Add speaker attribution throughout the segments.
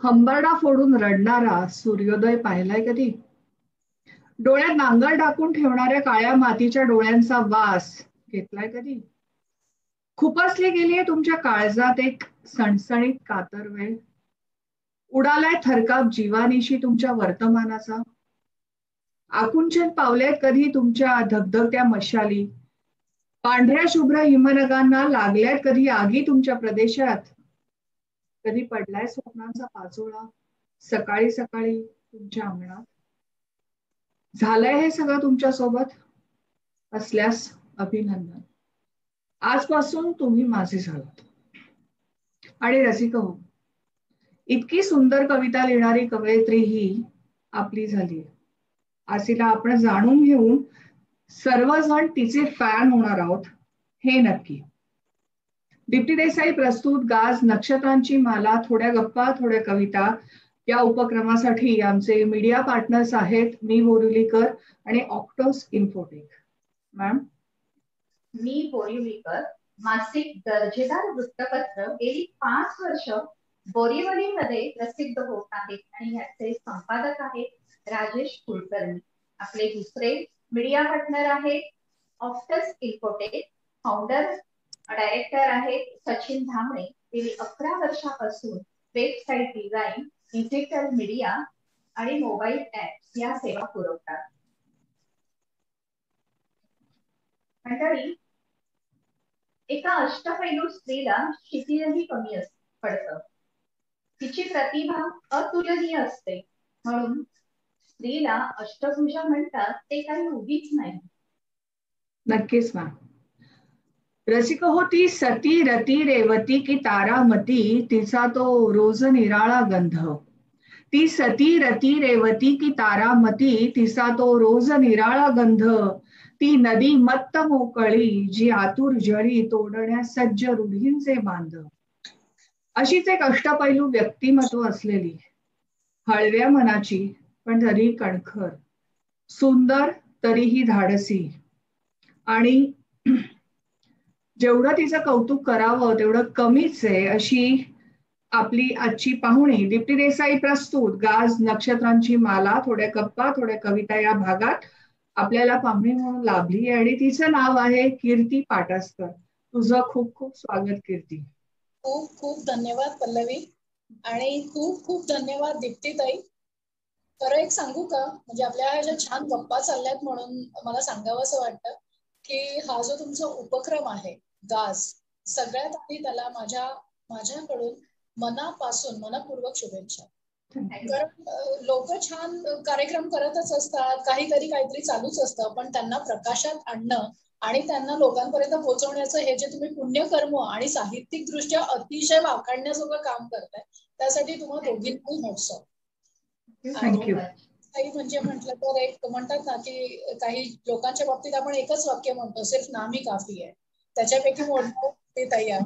Speaker 1: हंबरडा फोडून रडणारा सूर्योदय पाहिलाय कधी? डोळ्यात नांगर टाकून ठेवणाऱ्या काळ्या मातीच्या डोळ्यांचा वास घेतलाय कधी? खुपसली गेलीये तुमच्या काळजात एक सणसणीत कातर वेळ. उडालाय थरकाप जीवानीशी तुमच्या वर्तमानाचा. आकुंचन पावलेत कधी तुमच्या धगधगत्या मशाली. पांढऱ्या शुभ्र हिमनगांना लागल्यात कधी आगी तुमच्या प्रदेशात. कधी पडलाय स्वप्नांचा पाचोळा सकाळी सकाळी तुमच्या अंगणात. झालंय हे सगळं तुमच्या सोबत? असल्यास अभिनंदन. आजपासून तुम्ही माझे झालात. आणि रसिक हो, इतकी सुंदर कविता लिहिणारी कवयित्री ही आपली झाली. आज तिला आपण जाणून घेऊन सर्वजण तिचे फॅन होणार आहोत हे नक्की. दीप्ती देसाई प्रस्तुत गाज नक्षत्रांची माला, थोड्या गप्पा थोड्या कविता या उपक्रमासाठी आमचे मीडिया पार्टनर्स आहेत मी बोरिवलीकर आणि ऑक्टोस इन्फोटेक. मॅम.
Speaker 2: मी बोरिवलीकर. मासिक दर्जेदार वृत्तपत्र गेली 5 वर्ष बोरिवलीमध्ये प्रसिद्ध होत आहेत आणि याचे संपादक आहेत राजेश कुलकर्णी. आपले दुसरे मीडिया पार्टनर आहेत ऑक्टस इन्फोटेक. फाउंडर डायरेक्टर आहेत सचिन धामणे. गेली 11 वर्षापासून वेबसाईट डिझाईन, डिजिटल मीडिया आणि मोबाईल ऍप या सेवा पुरवतात. मंडळी, एका अष्टपैलू स्त्रीला शिथिलही कमी पडतं. तिची प्रतिभा अतुलनीय असते, म्हणून स्त्रीला अष्टभुजा म्हणतात ते काही उगीच नाही.
Speaker 1: नक्कीच मॅम. रसिक हो, ती सती रती रेवती की तारामती, तिचा तो रोज निराळा गंध. ती सती रती रेवती की तारामती, तिचा तो रोज निराळा गंध. ती नदी मत्त मोकळी, जी आतुर जळी तोडण्यास सज्ज रूढींचे बांध. अशीच एक अष्टपैलू व्यक्तिमत्व असलेली, हळव्या मनाची पण तरी कणखर, सुंदर तरीही धाडसी आणि जेवढं तिचं कौतुक करावं तेवढं कमीच आहे अशी आपली आजची पाहुणी दीप्ती देसाई प्रस्तुत गाज नक्षत्रांची माला, थोड्या गप्पा थोड्या कविता या भागात आपल्याला पाहुणी म्हणून लाभली आणि तिचं नाव आहे कीर्ती पाटसकर. तुझं खूप खूप स्वागत कीर्ती.
Speaker 3: खूप खूप धन्यवाद पल्लवी आणि खूप खूप धन्यवाद दीप्तीताई. खरं एक सांगू का, म्हणजे आपल्या ह्या ज्या छान गप्पा चालल्यात म्हणून मला सांगावं असं वाटतं की हा जो तुमचा उपक्रम आहे गाज, सगळ्यात आधी त्याला माझ्याकडून मनापासून मनपूर्वक शुभेच्छा. कारण लोक छान कार्यक्रम करतच असतात, काहीतरी चालूच असतं, पण त्यांना प्रकाशात आणणं आणि त्यांना लोकांपर्यंत पोहोचवण्याचं हे जे तुम्ही पुण्यकर्म आणि साहित्यिक दृष्ट्या अतिशय वाखाणण्याजोगं काम करताय, त्यासाठी तुम्हाला दोघींनाही हॅट्स ऑफ.
Speaker 1: थँक्यू.
Speaker 3: काही म्हणजे म्हटलं तर एक म्हणतात ना की काही लोकांच्या बाबतीत आपण एकच वाक्य म्हणतो, सिर्फ नाम ही काफी आहे. त्याच्यापैकी मोठं ते ताई आहे.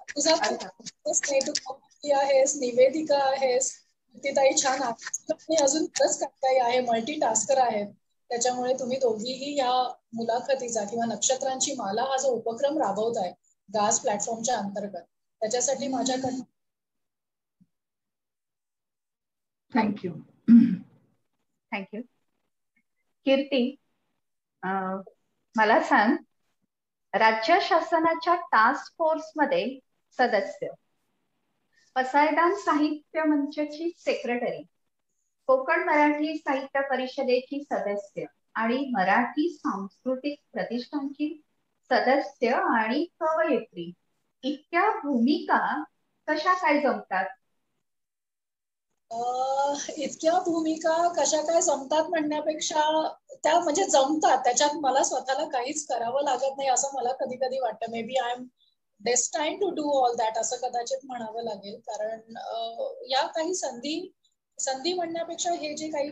Speaker 3: तुझा नाही, तू कॉपी आहेस, निवेदिका आहेस, ती ताई छान आहे, अजून बरंच काही आहे, मल्टीटास्कर आहेत. त्याच्यामुळे तुम्ही दोघीही या मुलाखतीचा किंवा नक्षत्रांची माला हा जो उपक्रम राबवताय गाज प्लॅटफॉर्मच्या अंतर्गत, त्याच्यासाठी माझ्याकडनं
Speaker 1: थँक्यू.
Speaker 2: थँक्यू. कीर्ती, मला सांग, राज्य शासनाच्या टास्क फोर्स मध्ये सदस्य, पसायदान साहित्य मंचची सेक्रेटरी, कोकण मराठी साहित्य परिषदेची सदस्य आणि मराठी सांस्कृतिक प्रतिष्ठानची सदस्य आणि कवयित्री, इतक्या भूमिका कशा काय जमतात?
Speaker 3: इतक्या भूमिका कशा काय जमतात म्हणण्यापेक्षा त्या म्हणजे जमतात, त्याच्यात मला स्वतःला काहीच करावं लागत नाही असं मला कधी कधी वाटतं. Maybe I am destined to do all that असं कदाचित म्हणावं लागेल. कारण या काही संधी म्हणण्यापेक्षा हे जे काही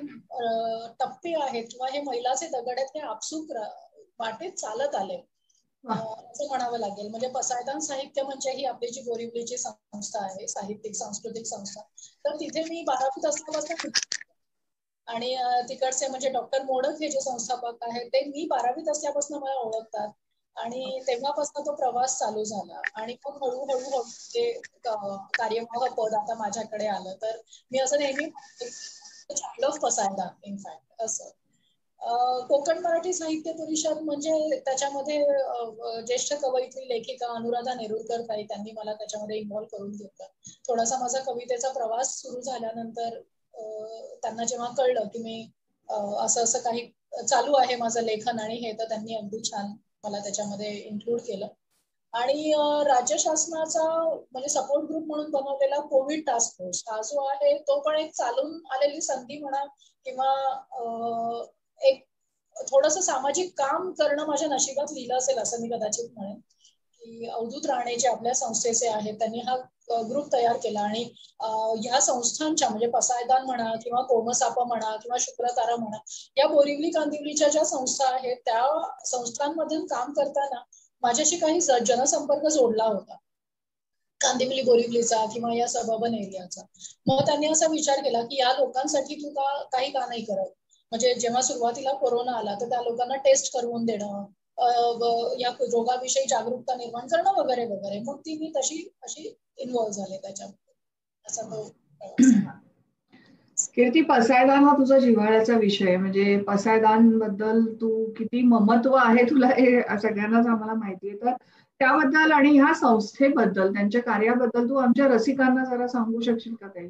Speaker 3: टप्पे आहेत किंवा हे मैलाचे दगड आहेत, हे आपसूक वाटेत चालत आले असं म्हणावं लागेल. म्हणजे पसायदान साहित्य मंच ही आपली जी बोरिवलीची संस्था आहे, साहित्यिक सांस्कृतिक संस्था, तर तिथे मी 12वीत असल्यापासून आणि तिकडचे म्हणजे डॉक्टर मोडक हे जे संस्थापक आहेत ते मी 12वीत असल्यापासून मला ओळखतात. आणि तेव्हापासून तो प्रवास चालू झाला आणि मग हळूहळू ते कार्यवाह पद आता माझ्याकडे आलं. तर मी असं नेहमी चाइल्ड ऑफ पसायदान इनफॅक्ट असं. कोकण मराठी साहित्य परिषद म्हणजे त्याच्यामध्ये ज्येष्ठ कवयित्री लेखिका अनुराधा नेरुरकर ताई त्यांनी मला त्याच्यामध्ये इन्व्हॉल्व करून घेतलं. थोडासा माझा कवितेचा प्रवास सुरू झाल्यानंतर त्यांना जेव्हा कळलं की मी असं असं काही चालू आहे माझं लेखन आणि हे, तर त्यांनी अगदी छान मला त्याच्यामध्ये इन्क्लूड केलं. आणि राज्य शासनाचा म्हणजे सपोर्ट ग्रुप म्हणून बनवलेला कोविड टास्क फोर्स हा जो आहे तो पण एक चालून आलेली संधी म्हणा किंवा एक थोडंसं सामाजिक काम करणं माझ्या नशिबात लिहिलं असेल असं मी कदाचित म्हणेन. की अवधूत राणे जे आपल्या संस्थेचे आहेत त्यांनी हा ग्रुप तयार केला आणि ह्या संस्थांच्या म्हणजे पसायदान म्हणा किंवा कोमसाप म्हणा किंवा शुक्रतारा म्हणा या बोरिवली कांदिवलीच्या ज्या संस्था आहेत त्या संस्थांमधून काम करताना माझ्याशी काही जनसंपर्क जोडला होता कांदिवली बोरिवलीचा किंवा या सबर्बन एरियाचा. मग त्यांनी असा विचार केला की या लोकांसाठी तू काही का नाही करत. म्हणजे जेव्हा सुरुवातीला कोरोना आला तर त्या लोकांना टेस्ट करून देणं, या रोगाविषयी जागरूकता निर्माण करणं वगैरे वगैरे. मग ती मी तशी अशी इन्व्हॉल्व झाले त्याच्यामध्ये. असा तो
Speaker 1: कीर्ती, पसायदान हा तुझा जिव्हाळ्याचा विषय. म्हणजे पसायदान बद्दल तू किती ममत्व आहे तुला हे सगळ्यांनाच आम्हाला माहिती आहे. तर त्याबद्दल आणि ह्या संस्थेबद्दल त्यांच्या कार्याबद्दल तू आमच्या रसिकांना जरा सांगू शकशील का काही?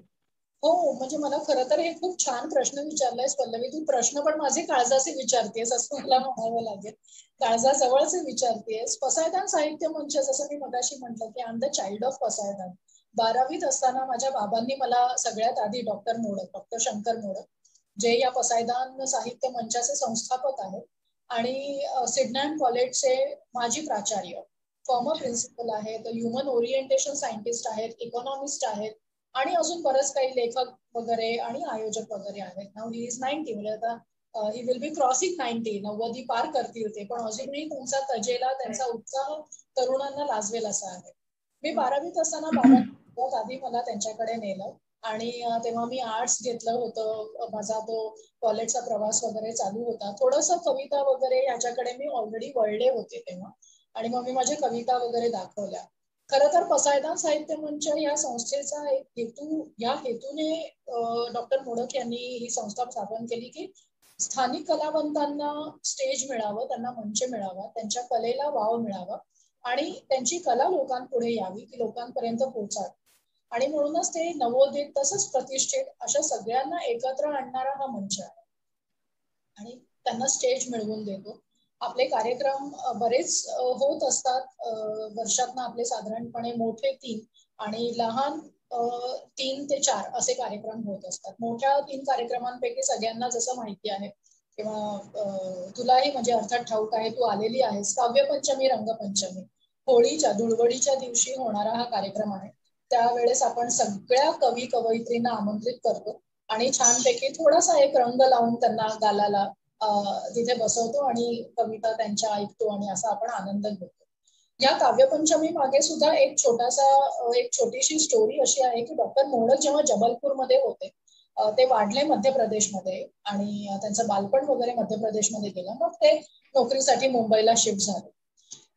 Speaker 3: हो, म्हणजे मला खरं तर हे खूप छान प्रश्न विचारलायस पल्लवी. तू प्रश्न पण माझे काळजाचे विचारतेस असं मला म्हणावं लागेल. काळजाजवळचे विचारतेस. पसायदान साहित्य मंच जसं मी मगाशी म्हटलं की I am the child of Pasaydan. 12वीत असताना माझ्या बाबांनी मला सगळ्यात आधी डॉक्टर शंकर मोडक जे या पसायदान साहित्य मंचाचे संस्थापक आहेत आणि सिडनॅन कॉलेजचे माजी प्राचार्य, फॉर्मर प्रिन्सिपल आहेत, ह्युमन ओरिएंटेशन सायंटिस्ट आहेत, इकॉनॉमिस्ट आहेत आणि अजून बरंच काही लेखक वगैरे आणि आयोजक वगैरे आहेत. नाव ही इज 90, म्हणजे आता ही विल बी क्रॉसिंग 90, 90 पार करतील ते, पण अजूनही त्यांचा तजेला त्यांचा उत्साह तरुणांना लाजवेल असा आहे. मी 12वीत असताना बाबा आधी मला त्यांच्याकडे नेलं आणि तेव्हा मी आर्ट्स घेतलं होतं. माझा तो कॉलेजचा प्रवास वगैरे चालू होता. थोडंसं कविता वगैरे याच्याकडे मी ऑलरेडी वळले होते तेव्हा आणि मग मी माझ्या कविता वगैरे दाखवल्या. खरं तर पसायदान साहित्य मंच या संस्थेचा एक हेतू, या हेतूने डॉक्टर मोडक यांनी ही संस्था स्थापन केली की स्थानिक कलावंतांना स्टेज मिळावं, त्यांना मंच मिळावा, त्यांच्या कलेला वाव मिळावा आणि त्यांची कला लोकांपुढे यावी, ती लोकांपर्यंत पोहोचावी. आणि म्हणूनच ते नवोदित तसंच प्रतिष्ठित अशा सगळ्यांना एकत्र आणणारा हा मंच आहे आणि त्यांना स्टेज मिळवून देतो. आपले कार्यक्रम बरेच होत असतात. वर्षातनं आपले साधारणपणे मोठे 3 आणि लहान 3 ते 4 असे कार्यक्रम होत असतात. मोठ्या 3 कार्यक्रमांपैकी सगळ्यांना जसं माहिती आहे किंवा तुलाही म्हणजे अर्थात ठाऊक आहे, तू आलेली आहेस, काव्यपंचमी, रंगपंचमी, होळीच्या धुळवडीच्या दिवशी होणारा हा कार्यक्रम आहे. त्यावेळेस आपण सगळ्या कवी कवयित्रींना आमंत्रित करतो आणि छानपैकी थोडासा एक रंग लावून त्यांना गालाला तिथे बसवतो आणि कविता त्यांच्या ऐकतो आणि असा आपण आनंद घेतो. या काव्यपंचमी मागे सुद्धा एक छोटीशी स्टोरी अशी आहे की डॉक्टर मोडक जेव्हा जबलपूरमध्ये होते, ते वाढले मध्य प्रदेशमध्ये आणि त्यांचं बालपण वगैरे मध्य प्रदेशमध्ये गेलं. मग ते नोकरीसाठी मुंबईला शिफ्ट झाले.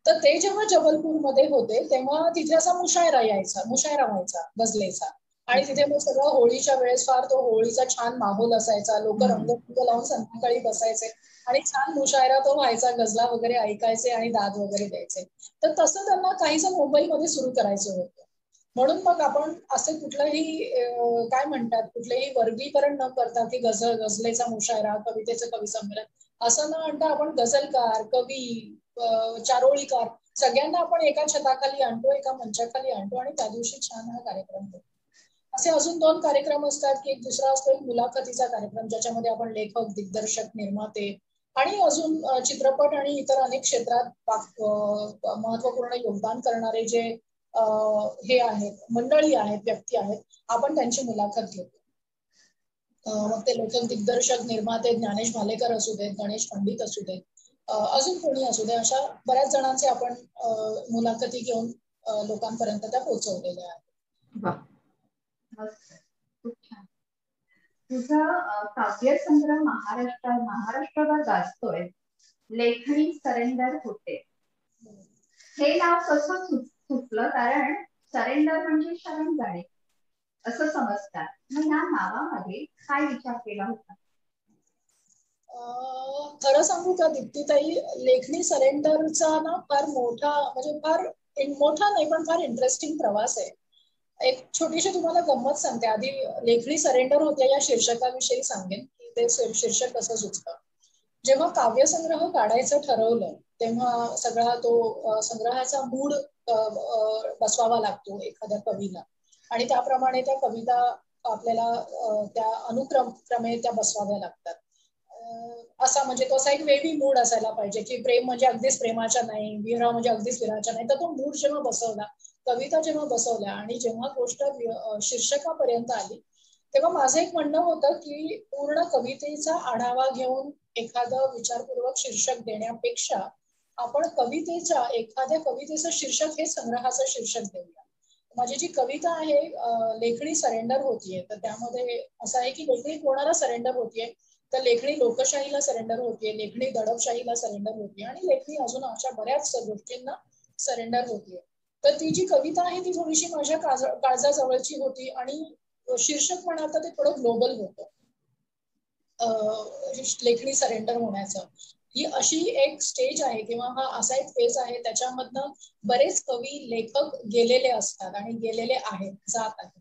Speaker 3: तर ते जेव्हा जबलपूरमध्ये होते तेव्हा तिथे असा मुशायरा व्हायचा गझलेचा आणि तिथे मग सगळं होळीच्या वेळेस फार तो होळीचा छान माहोल असायचा. लोक रंगरंग लावून संध्याकाळी बसायचे आणि छान मुशायरा तो व्हायचा, गझला वगैरे ऐकायचे आणि दाद वगैरे द्यायचे. तर तसं त्यांना काहीसं मुंबईमध्ये सुरू करायचं होतं. म्हणून मग आपण असे कुठलंही काय म्हणतात कुठलेही वर्गीकरण न करता की गझलेचा मुशायरा, कवितेचं कवी संमेलन असं न आणता आपण गझलकार, कवी, चारोळीकार सगळ्यांना आपण एका छताखाली आणतो, एका मंचाखाली आणतो आणि त्या दिवशी छान हा कार्यक्रम होतो. असे अजून 2 कार्यक्रम असतात की एक दुसरा असतो एक मुलाखतीचा कार्यक्रम ज्याच्यामध्ये आपण लेखक, दिग्दर्शक, निर्माते आणि अजून चित्रपट आणि इतर अनेक क्षेत्रात महत्वपूर्ण योगदान करणारे जे हे आहेत, मंडळी आहेत, व्यक्ती आहेत, आपण त्यांची मुलाखत घेतो. मग ते लेखक, दिग्दर्शक, निर्माते ज्ञानेश भालेकर असू देत, गणेश पंडित असू देत, अजून कोणी असू दे, अशा बऱ्याच जणांचे आपण मुलाखती घेऊन लोकांपर्यंत त्या पोहोचवलेल्या आहेत.
Speaker 2: खूप छान. तुझा काव्यसंग्रह महाराष्ट्रभर गाजतोय. लेखणी सरेंडर होते. हे नाव कसं सुचलं? कारण सरेंडर म्हणजे शरण जाणे असं समजतात. मग या नावामध्ये काय विचार केला होता?
Speaker 3: खरं सांगू का दीप्तीताई, लेखणी सरेंडरचा ना फार मोठा, म्हणजे फार मोठा नाही पण फार इंटरेस्टिंग प्रवास आहे. एक छोटीशी तुम्हाला गंमत सांगते. आधी लेखणी सरेंडर होत्या या शीर्षकाविषयी सांगेन की ते शीर्षक कसं सुचतं. जेव्हा काव्यसंग्रह काढायचं ठरवलं तेव्हा सगळा तो संग्रहाचा मूड बसवावा लागतो एखाद्या कवीला, आणि त्याप्रमाणे त्या कविता आपल्याला त्या अनुक्रमे त्या बसवाव्या लागतात. असा म्हणजे तो असा एक वेगळी मूड असायला पाहिजे की प्रेम म्हणजे अगदीच प्रेमाच्या नाही, विरह म्हणजे अगदीच विरहाच्या नाही. तर तो मूड जेव्हा बसवला, कविता जेव्हा बसवल्या आणि जेव्हा गोष्ट शीर्षकापर्यंत आली, तेव्हा माझं एक म्हणणं होतं की पूर्ण कवितेचा आढावा घेऊन एखादं विचारपूर्वक शीर्षक देण्यापेक्षा आपण एखाद्या कवितेचं शीर्षक हे संग्रहाचं शीर्षक देऊया. माझी जी कविता आहे लेखणी सरेंडर होतीये, तर त्यामध्ये असं आहे की लेखणी कोणाला सरेंडर होतीये, तर लेखणी लोकशाहीला सरेंडर होतीये, लेखणी दडपशाहीला सरेंडर होतीये, आणि लेखणी अजून अशा बऱ्याच गोष्टींना सरेंडर होतीये. तर ती जी कविता आहे ती थोडीशी माझ्या काळजाजवळची होती, आणि शीर्षक म्हणाल तर ते थोडं ग्लोबल होतं लेखणी सरेंडर होण्याचं. ही अशी एक स्टेज आहे किंवा हा असा एक फेज आहे त्याच्यामधनं बरेच कवी लेखक गेलेले असतात आणि गेलेले आहेत, जात आहेत,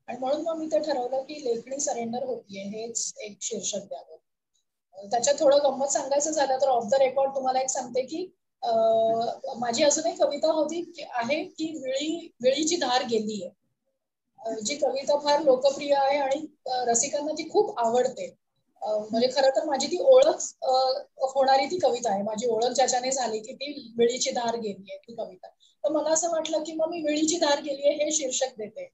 Speaker 3: आणि म्हणून मग मी ते ठरवलं की लेखणी सरेंडर होतीये हेच एक शीर्षक द्यावं. त्याच्यात थोडं गंमत सांगायचं झालं तर ऑफ द रेकॉर्ड तुम्हाला एक सांगते की माझी अजून एक कविता आहे की विळीची धार गेलीये, जी कविता फार लोकप्रिय आहे आणि रसिकांना ती खूप आवडते. म्हणजे खरं तर माझी ती ओळख होणारी ती कविता आहे. माझी ओळख ज्याच्याने झाली की ती विळीची धार गेली आहे ती कविता. तर मला असं वाटलं की मग मी विळीची धार गेली आहे हे शीर्षक देते.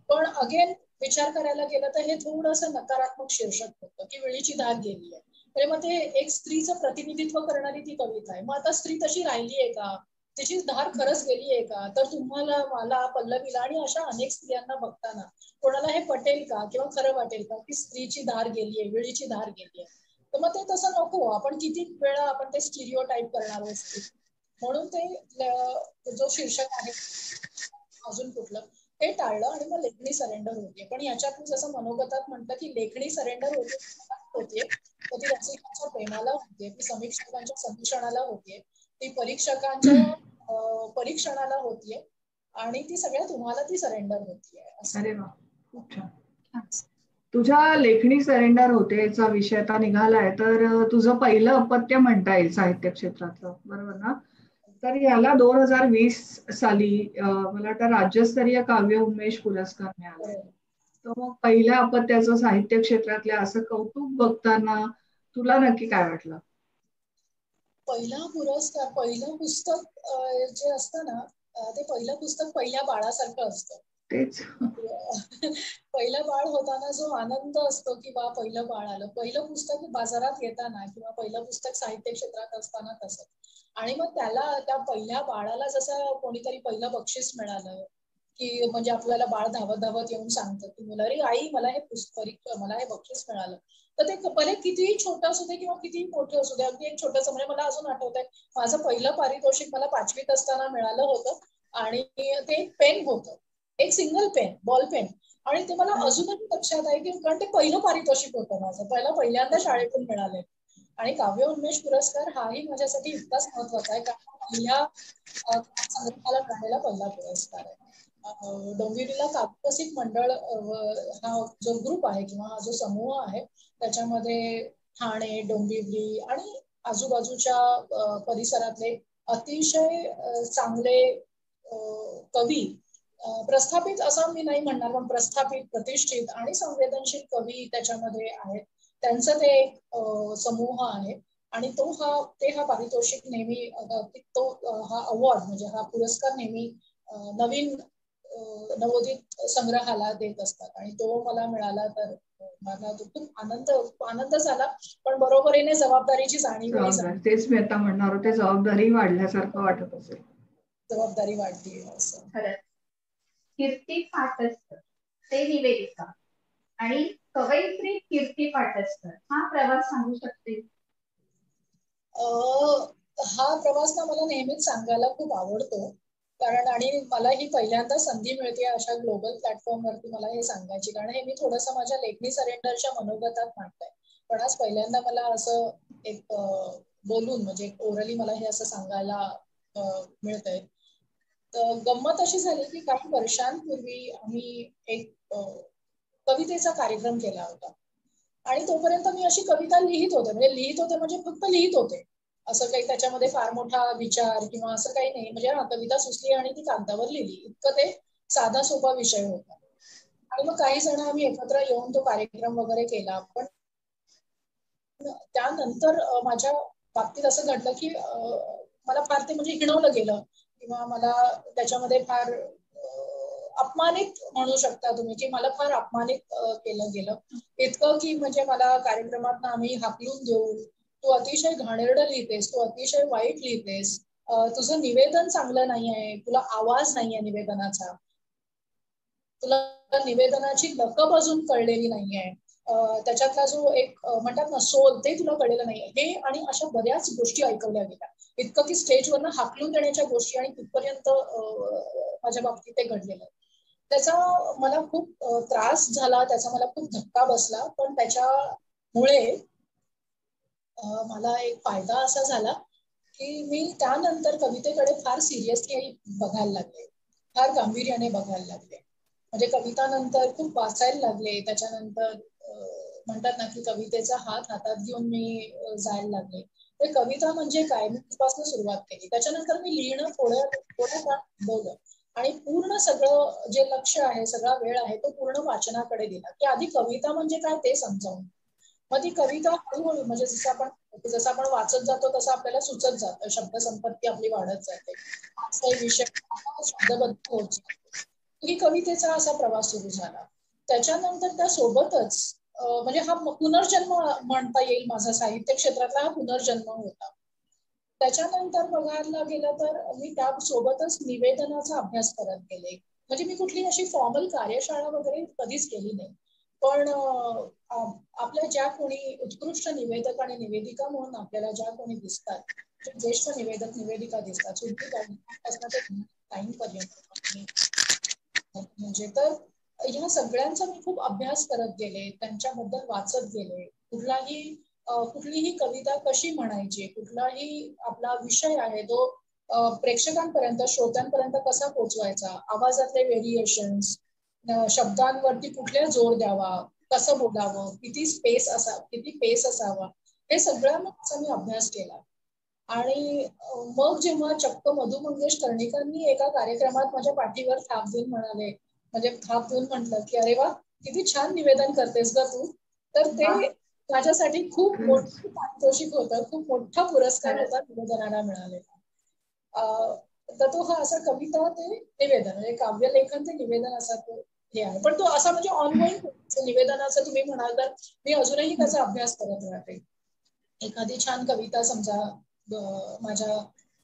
Speaker 3: पण अगेन विचार करायला गेलं तर हे थोडंसं नकारात्मक शीर्षक होतं की विळीची धार गेली आहे. म्हणजे मग ते एक स्त्रीचं प्रतिनिधित्व करणारी ती कविता आहे. मग आता स्त्री तशी राहिली आहे का, तिची धार खरंच गेली आहे का? तर तुम्हाला, मला, पल्लवीला आणि अशा अनेक स्त्रियांना बघताना कोणाला हे पटेल का किंवा खरं वाटेल का की स्त्रीची धार गेलीये, विळीची धार गेलीये? तर मग ते तसं नको. आपण किती वेळा आपण ते स्टिरिओ टाईप करणार आहोत. म्हणून ते जो शीर्षक आहे अजून कुठलं ते टाळलं आणि मग लेखणी सरेंडर होतीये. पण याच्यात मी जसं मनोगतात म्हणतं की लेखणी सरेंडर होतीये तर ती रसिकांच्या प्रेमाला होतीये, ती समीक्षकांच्या समीक्षणाला होतीये, ती परीक्षकांच्या परीक्षणाला होतीये, आणि ती सगळ्या तुम्हाला ती सरेंडर होतीये.
Speaker 1: अरे वा, खूप छान. तुझ्या लेखणी सरेंडर होतेचा विषय आता निघालाय, तर तुझं पहिलं अपत्य म्हणता येईल साहित्य क्षेत्रातलं, बरोबर ना? तर याला 2020 साली मला वाटतं राज्यस्तरीय काव्य उन्मेष पुरस्कार मिळाला. तर मग पहिल्या अपत्याचं साहित्य क्षेत्रातल्या असं कौतुक बघताना तुला नक्की काय वाटलं?
Speaker 3: पहिला पुरस्कार, पहिलं पुस्तक जे असतं ना, ते पहिलं पुस्तक पहिल्या बाळासारखं असतं.
Speaker 1: तेच.
Speaker 3: पहिलं बाळ होताना जो आनंद असतो की बा पहिलं बाळ आलं, पहिलं पुस्तक बाजारात येताना किंवा पहिलं पुस्तक साहित्य क्षेत्रात असताना तसं. आणि मग त्या पहिल्या बाळाला जसं कोणीतरी पहिलं बक्षीस मिळालं की म्हणजे आपल्याला बाळ धावत धावत येऊन सांगतं की मुलं, अरे आई मला हे पुस्तक, मला हे बक्षीस मिळालं. तर ते भले कितीही छोटं असू दे किंवा कितीही मोठं असू दे, अगदी एक छोटंसं, म्हणजे मला अजून आठवतंय माझं पहिलं पारितोषिक मला 5वीत असताना मिळालं होतं, आणि ते एक पेन होतं, एक सिंगल पेन, बॉल पेन, आणि ते मला अजूनही लक्षात आहे की कारण ते पहिलं पारितोषिक होतं माझं, पहिल्यांदा शाळेतून मिळालंय. आणि काव्य उन्मेष पुरस्कार हाही माझ्यासाठी इतकाच महत्वाचा आहे कारण पहिल्या संग्रहाला मिळालेला पहिला पुरस्कार आहे. डोंबिवलीला काव्यरसिक मंडळ हा जो ग्रुप आहे किंवा हा जो समूह आहे त्याच्यामध्ये ठाणे, डोंबिवली आणि आजूबाजूच्या परिसरातले अतिशय चांगले कवी, प्रस्थापित असं मी नाही म्हणणार पण प्रस्थापित, प्रतिष्ठित आणि संवेदनशील कवी त्याच्यामध्ये आहेत. त्यांचं ते एक समूह आहे, आणि हा पारितोषिक नेहमी हा अवॉर्ड म्हणजे हा पुरस्कार नेहमी नवीन नवोदित संग्रहाला देत असतात, आणि तो मला मिळाला तर मला खूप आनंद झाला, पण बरोबरीने जबाबदारीची जाणीवही झाली.
Speaker 1: तेच मी आता म्हणणार होते, जबाबदारी वाढल्यासारखं वाटत असेल.
Speaker 3: जबाबदारी वाढली असं.
Speaker 2: खरंच. कीर्ती पाटसकर ते निवेदिका आणि कवयित्री कीर्ती पाटसकर, हा प्रवास सांगू शकते?
Speaker 3: हा प्रवास ना मला नेहमीच सांगायला खूप आवडतो. कारण आणि मला ही पहिल्यांदा संधी मिळते अशा ग्लोबल प्लॅटफॉर्मवरती मला हे सांगायची. कारण हे मी थोडंसं माझ्या लेखणी सरेंडरच्या मनोगतात मांडलंय. पण आज पहिल्यांदा मला असं एक बोलून म्हणजे ओरली मला हे असं सांगायला मिळतंय. तर गंमत अशी झाली की काही वर्षांपूर्वी आम्ही एक कवितेचा कार्यक्रम केला होता. आणि तोपर्यंत मी अशी कविता लिहित होते म्हणजे फक्त लिहित होते. असं काही त्याच्यामध्ये फार मोठा विचार किंवा असं काही नाही. म्हणजे कविता सुचली आणि ती कागदावर लिहिली, इतकं ते साधा सोपा विषय होता. आणि मग काही जण आम्ही एकत्र येऊन तो कार्यक्रम वगैरे केला. पण त्यानंतर माझ्या बाबतीत असं घडलं की मला फार ते म्हणजे हिणवलं गेलं किंवा मला त्याच्यामध्ये फार अपमानित म्हणू शकता तुम्ही की मला फार अपमानित केलं गेलं. इतकं की म्हणजे मला कार्यक्रमात आम्ही हाकलून देऊन तू अतिशय घाणेरडं लिहितेस, तू अतिशय वाईट लिहितेस, तुझं निवेदन चांगलं नाही आहे, तुला आवाज नाहीये निवेदनाचा, तुला निवेदनाची लकब अजून कळलेली नाहीये, त्याच्यातला जो एक म्हणतात ना सोल ते तुला कळलेलं नाहीये. हे आणि अशा बऱ्याच गोष्टी ऐकवल्या गेल्या. इतकं की स्टेजवरनं हाकलून देण्याच्या गोष्टी आणि तिथपर्यंत माझ्या बाबतीत ते घडलेलं. त्याचा मला खूप त्रास झाला, त्याचा मला खूप धक्का बसला. पण त्याच्यामुळे मला एक फायदा असा झाला की मी त्यानंतर कवितेकडे फार सिरियसली बघायला लागले, फार गांभीर्याने बघायला लागले. म्हणजे कवितानंतर खूप वाचायला लागले. त्याच्यानंतर म्हणतात ना की कवितेचा हात हातात घेऊन मी जायला लागले. ते कविता म्हणजे काय मी तिथपासून सुरुवात केली. त्याच्यानंतर मी लिहिणं थोडं थांबवलं आणि पूर्ण सगळं जे लक्ष आहे, सगळा वेळ आहे तो पूर्ण वाचनाकडे दिला की आधी कविता म्हणजे काय ते समजावून. मग ती कविता हळूहळू म्हणजे जसं आपण वाचत जातो तसं आपल्याला सुचत जातं, शब्द संपत्ती आपली वाढत जाते, काही विषय शब्दबद्ध होत जातो. ही कवितेचा असा प्रवास सुरू झाला. त्याच्यानंतर त्यासोबतच म्हणजे हा पुनर्जन्म म्हणता येईल माझा साहित्य क्षेत्रातला हा पुनर्जन्म होता. त्याच्यानंतर बघायला गेलं तर मी त्यासोबतच निवेदनाचा अभ्यास करत गेले. म्हणजे मी कुठली अशी फॉर्मल कार्यशाळा वगैरे कधीच केली नाही. पण आपल्या ज्या कोणी उत्कृष्ट निवेदक आणि निवेदिका म्हणून आपल्याला ज्या कोणी दिसतात, ज्येष्ठ निवेदक निवेदिका दिसतात सुद्धा टाइमपर्यंत म्हणजे तर ह्या सगळ्यांचा मी खूप अभ्यास करत गेले, त्यांच्याबद्दल वाचत गेले. कुठलीही कविता कशी म्हणायची, कुठलाही आपला विषय आहे तो प्रेक्षकांपर्यंत श्रोत्यांपर्यंत कसा पोहोचवायचा, आवाजातले व्हेरिएशन्स, शब्दांवरती कुठल्या जोर द्यावा, कसं बोलावं, किती पेस असावा, हे सगळ्यांचा मी अभ्यास केला. आणि मग जेव्हा चक्क मधु मंगेश कर्णिकांनी एका कार्यक्रमात माझ्या पाठीवर थाप देऊन म्हणाले, म्हणजे थाप देऊन म्हटलं की अरे वा किती छान निवेदन करतेस ग तू, तर ते माझ्यासाठी खूप मोठं पारितोषिक होतं, खूप मोठा पुरस्कार होता निवेदनाला मिळालेला. तर तो हा असा कविता ते निवेदन म्हणजे काव्यलेखन ते निवेदन असा तो हे आहे. पण तो असा म्हणजे ऑनगोईंग निवेदनाचं तुम्ही म्हणाल तर मी अजूनही त्याचा अभ्यास करत राहते. एखादी छान कविता समजा माझ्या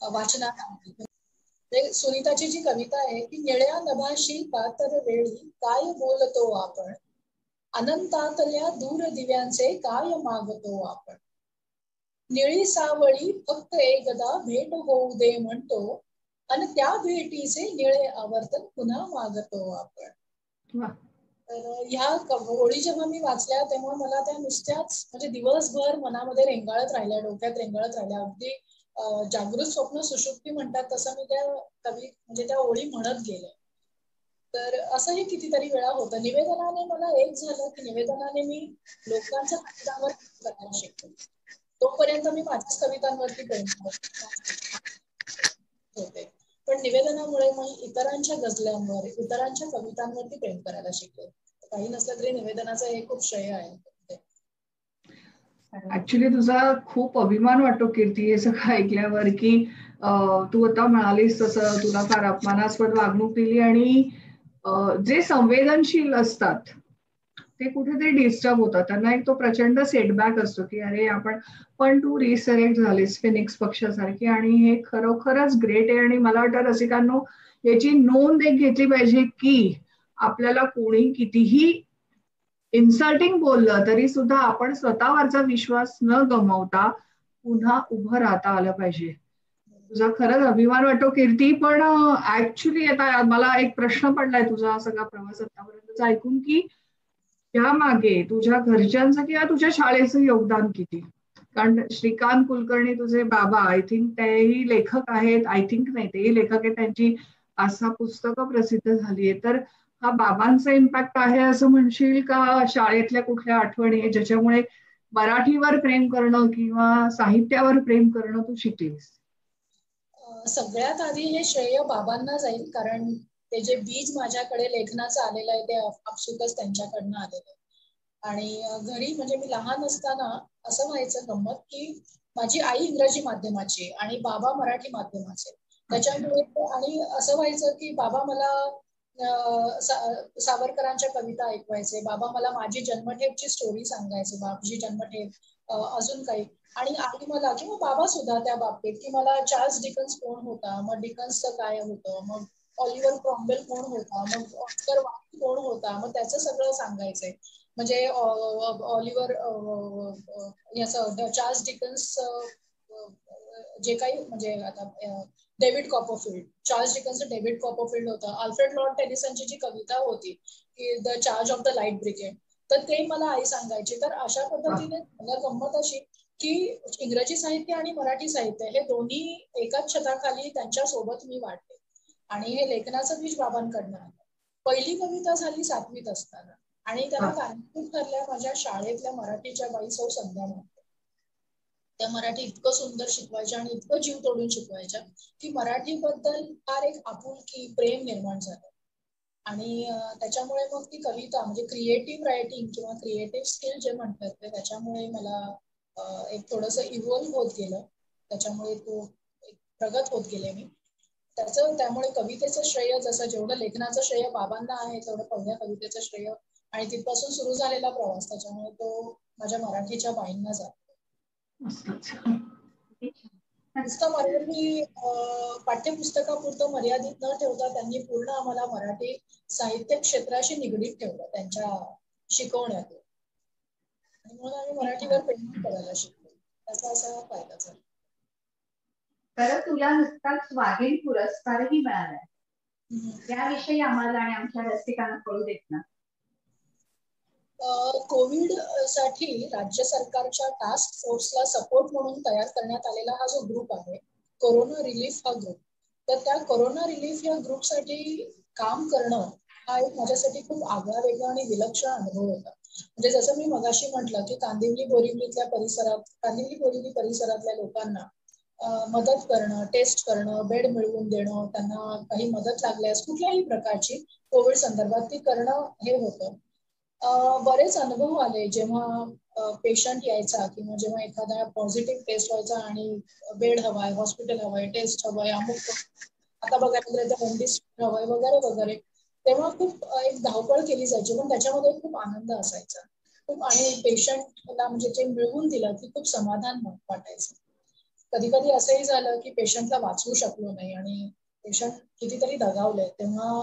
Speaker 3: वाचनात आली, सुनीताची जी कविता आहे की निळ्या नभाशी कातर वेळी काय बोलतो आपण, अनंतातल्या दूर दिव्यांचे काय मागतो आपण, निळी सावळी फक्त एकदा भेट होऊ दे म्हणतो, आणि त्या भेटीचे निळे आवर्तन पुन्हा मागतो आपण. तर ह्या ओळी जेव्हा मी वाचल्या तेव्हा मला त्या नुसत्याच म्हणजे दिवसभर मनामध्ये रेंगाळत राहिल्या, डोक्यात रेंगाळत राहिल्या. अगदी जागृत स्वप्न सुषुप्ती म्हणतात तसं मी त्या ओळी म्हणत गेले. तर असंही कितीतरी वेळा होतं. निवेदनाने मला एक झालं की निवेदनाने मी लोकांच्या कवितांवर करायला शिकले. तोपर्यंत मी माझ्याच कवितांवरती प्रेम होते, पण निवेदनामुळे मी इतरांच्या गझलांवर, इतरांच्या कवितांवरती प्रेम करायला शिकले. काही नसलं तरी निवेदनाचं हे खूप श्रेय आहे.
Speaker 1: ऍक्च्युली तुझा खूप अभिमान वाटतो कीर्ती हे सगळं ऐकल्यावर की तू आता म्हणालीस तसं तुला फार अपमानास्पद वागणूक दिली आणि जे संवेदनशील असतात ते कुठेतरी डिस्टर्ब होतात, त्यांना एक तो प्रचंड सेटबॅक असतो की अरे पण तू रिसिलेक्ट झालीस फिनिक्स पक्षासारखी आणि हे खरोखरच ग्रेट आहे. आणि मला वाटतं रसिकांनो याची नोंद एक घेतली पाहिजे की आपल्याला कोणी कितीही इन्सल्टिंग बोललं तरी सुद्धा आपण स्वतःवरचा विश्वास न गमावता पुन्हा उभं राहता आलं पाहिजे. तुझा खरंच अभिमान वाटतो कीर्ती, पण ऍक्च्युली आता मला एक प्रश्न पडलाय तुझा सगळा प्रवास आतापर्यंतचा ऐकून, की त्या मागे तुझ्या घरच्यांचं किंवा तुझ्या शाळेचं योगदान किती? कारण श्रीकांत कुलकर्णी तुझे बाबा, आय थिंक तेही लेखक आहेत, आय थिंक नाही तेही लेखक आहेत, त्यांची 5-6 पुस्तकं प्रसिद्ध झाली आहे. तर हा बाबांचा इम्पॅक्ट आहे असं म्हणशील का? शाळेतल्या कुठल्या आठवणी ज्याच्यामुळे मराठीवर प्रेम करणं किंवा साहित्यावर प्रेम करणं तू शिकलीस?
Speaker 3: सगळ्यात आधी हे श्रेय बाबांना जाईल, कारण ते जे बीज माझ्याकडे लेखनाचं आलेलं आहे ते आपसुकच त्यांच्याकडनं आलेलं आहे. आणि घरी म्हणजे मी लहान असताना असं व्हायचं गंमत, की माझी आई इंग्रजी माध्यमाची आणि बाबा मराठी माध्यमाचे. त्याच्यामुळे आणि असं व्हायचं की बाबा मला सावरकरांच्या कविता ऐकवायचे, बाबा मला माझी जन्मठेपची स्टोरी सांगायचे, बाबूजी जन्मठेप, अजून काही. आणि आई मला किंवा बाबा सुद्धा त्या बाबतीत, की मला चार्ल्स डिकन्स कोण होता, मग डिकन्सचं काय होतं, मग ऑलिव्हर क्रॉम्वेल कोण होता, मग ऑस्कर वाईल्ड कोण होता, मग त्याचं सगळं सांगायचंय. म्हणजे ऑलिव्हर याचं चार्ल्स डिकन्स जे काही म्हणजे आता David Copperfield, Charles डिकन्सचं David Copperfield होतं. अल्फ्रेड लॉर्ड टेनिसनची जी कविता होती की the charge of the light brigade, तर ते मला आई सांगायची. तर अशा पद्धतीने मला गंमत अशी की इंग्रजी साहित्य आणि मराठी साहित्य हे दोन्ही एकाच छताखाली त्यांच्या सोबत मी वाढले. आणि हे लेखनाचं बीज बाबांकडनं आलं. पहिली कविता झाली 7वीत असताना, आणि त्याला कारणीभूत ठरल्या माझ्या शाळेतल्या मराठीच्या बाई सौ संध्या म्हात्रे. त्या मराठी इतकं सुंदर शिकवायच्या आणि इतकं जीव तोडून शिकवायच्या की मराठीबद्दल फार एक आपुलकी, प्रेम निर्माण झालं. आणि त्याच्यामुळे मग ती कविता म्हणजे क्रिएटिव्ह रायटिंग किंवा क्रिएटिव्ह स्किल जे म्हणतात ते त्याच्यामुळे मला एक थोडंसं इव्हॉल्व्ह होत गेलं. त्याच्यामुळे तो एक प्रगत होत गेले मी. त्यामुळे कवितेचं श्रेय जसं जेवढं लेखनाचं श्रेय बाबांना आहे, तेवढं पहिल्या कवितेचं श्रेय आणि तिथपासून सुरू झालेला प्रवास त्याच्यामुळे तो माझ्या मराठीच्या बाईंना जातो. नुसतं मराठी पाठ्यपुस्तकापुरतं मर्यादित न ठेवता त्यांनी पूर्ण आम्हाला मराठी साहित्य क्षेत्राशी निगडीत ठेवलं त्यांच्या शिकवण्यातून. आणि म्हणून आम्ही मराठीवर प्रेम करायला शिकलो. त्याचा असा फायदा झाला.
Speaker 2: तर तुला नुकताच वाघीण पुरस्कारही मिळालाय, त्याविषयी आम्हाला आणि आमच्या रसिकांना कळू देत ना.
Speaker 3: कोविड साठी राज्य सरकारच्या टास्क फोर्सला सपोर्ट म्हणून तयार करण्यात आलेला हा जो ग्रुप आहे, कोरोना रिलीफ हा ग्रुप, तर त्या कोरोना रिलीफ या ग्रुपसाठी काम करणं हा एक माझ्यासाठी खूप आगळा वेगळा आणि विलक्षण अनुभव होता. म्हणजे जसं मी मगाशी म्हटलं की कांदिवली बोरिवली परिसरातल्या लोकांना मदत करणं, टेस्ट करणं, बेड मिळवून देणं, त्यांना काही मदत लागल्यास कुठल्याही प्रकारची कोविड संदर्भात ती करणं हे होतं. बरेच अनुभव आले जेव्हा पेशंट यायचा किंवा जेव्हा एखादा पॉझिटिव्ह टेस्ट व्हायचा आणि बेड हवाय, हॉस्पिटल हवंय, टेस्ट हवंय, अमुक आता बघायला गेलं तर होम हवंय वगैरे वगैरे, तेव्हा खूप एक धावपळ केली जायची, पण त्याच्यामध्ये खूप आनंद असायचा खूप. आणि पेशंटला म्हणजे जे मिळवून दिलं की खूप समाधान वाटायचं. कधी कधी असंही झालं की पेशंटला वाचवू शकलो नाही आणि पेशंट कितीतरी दगावले, तेव्हा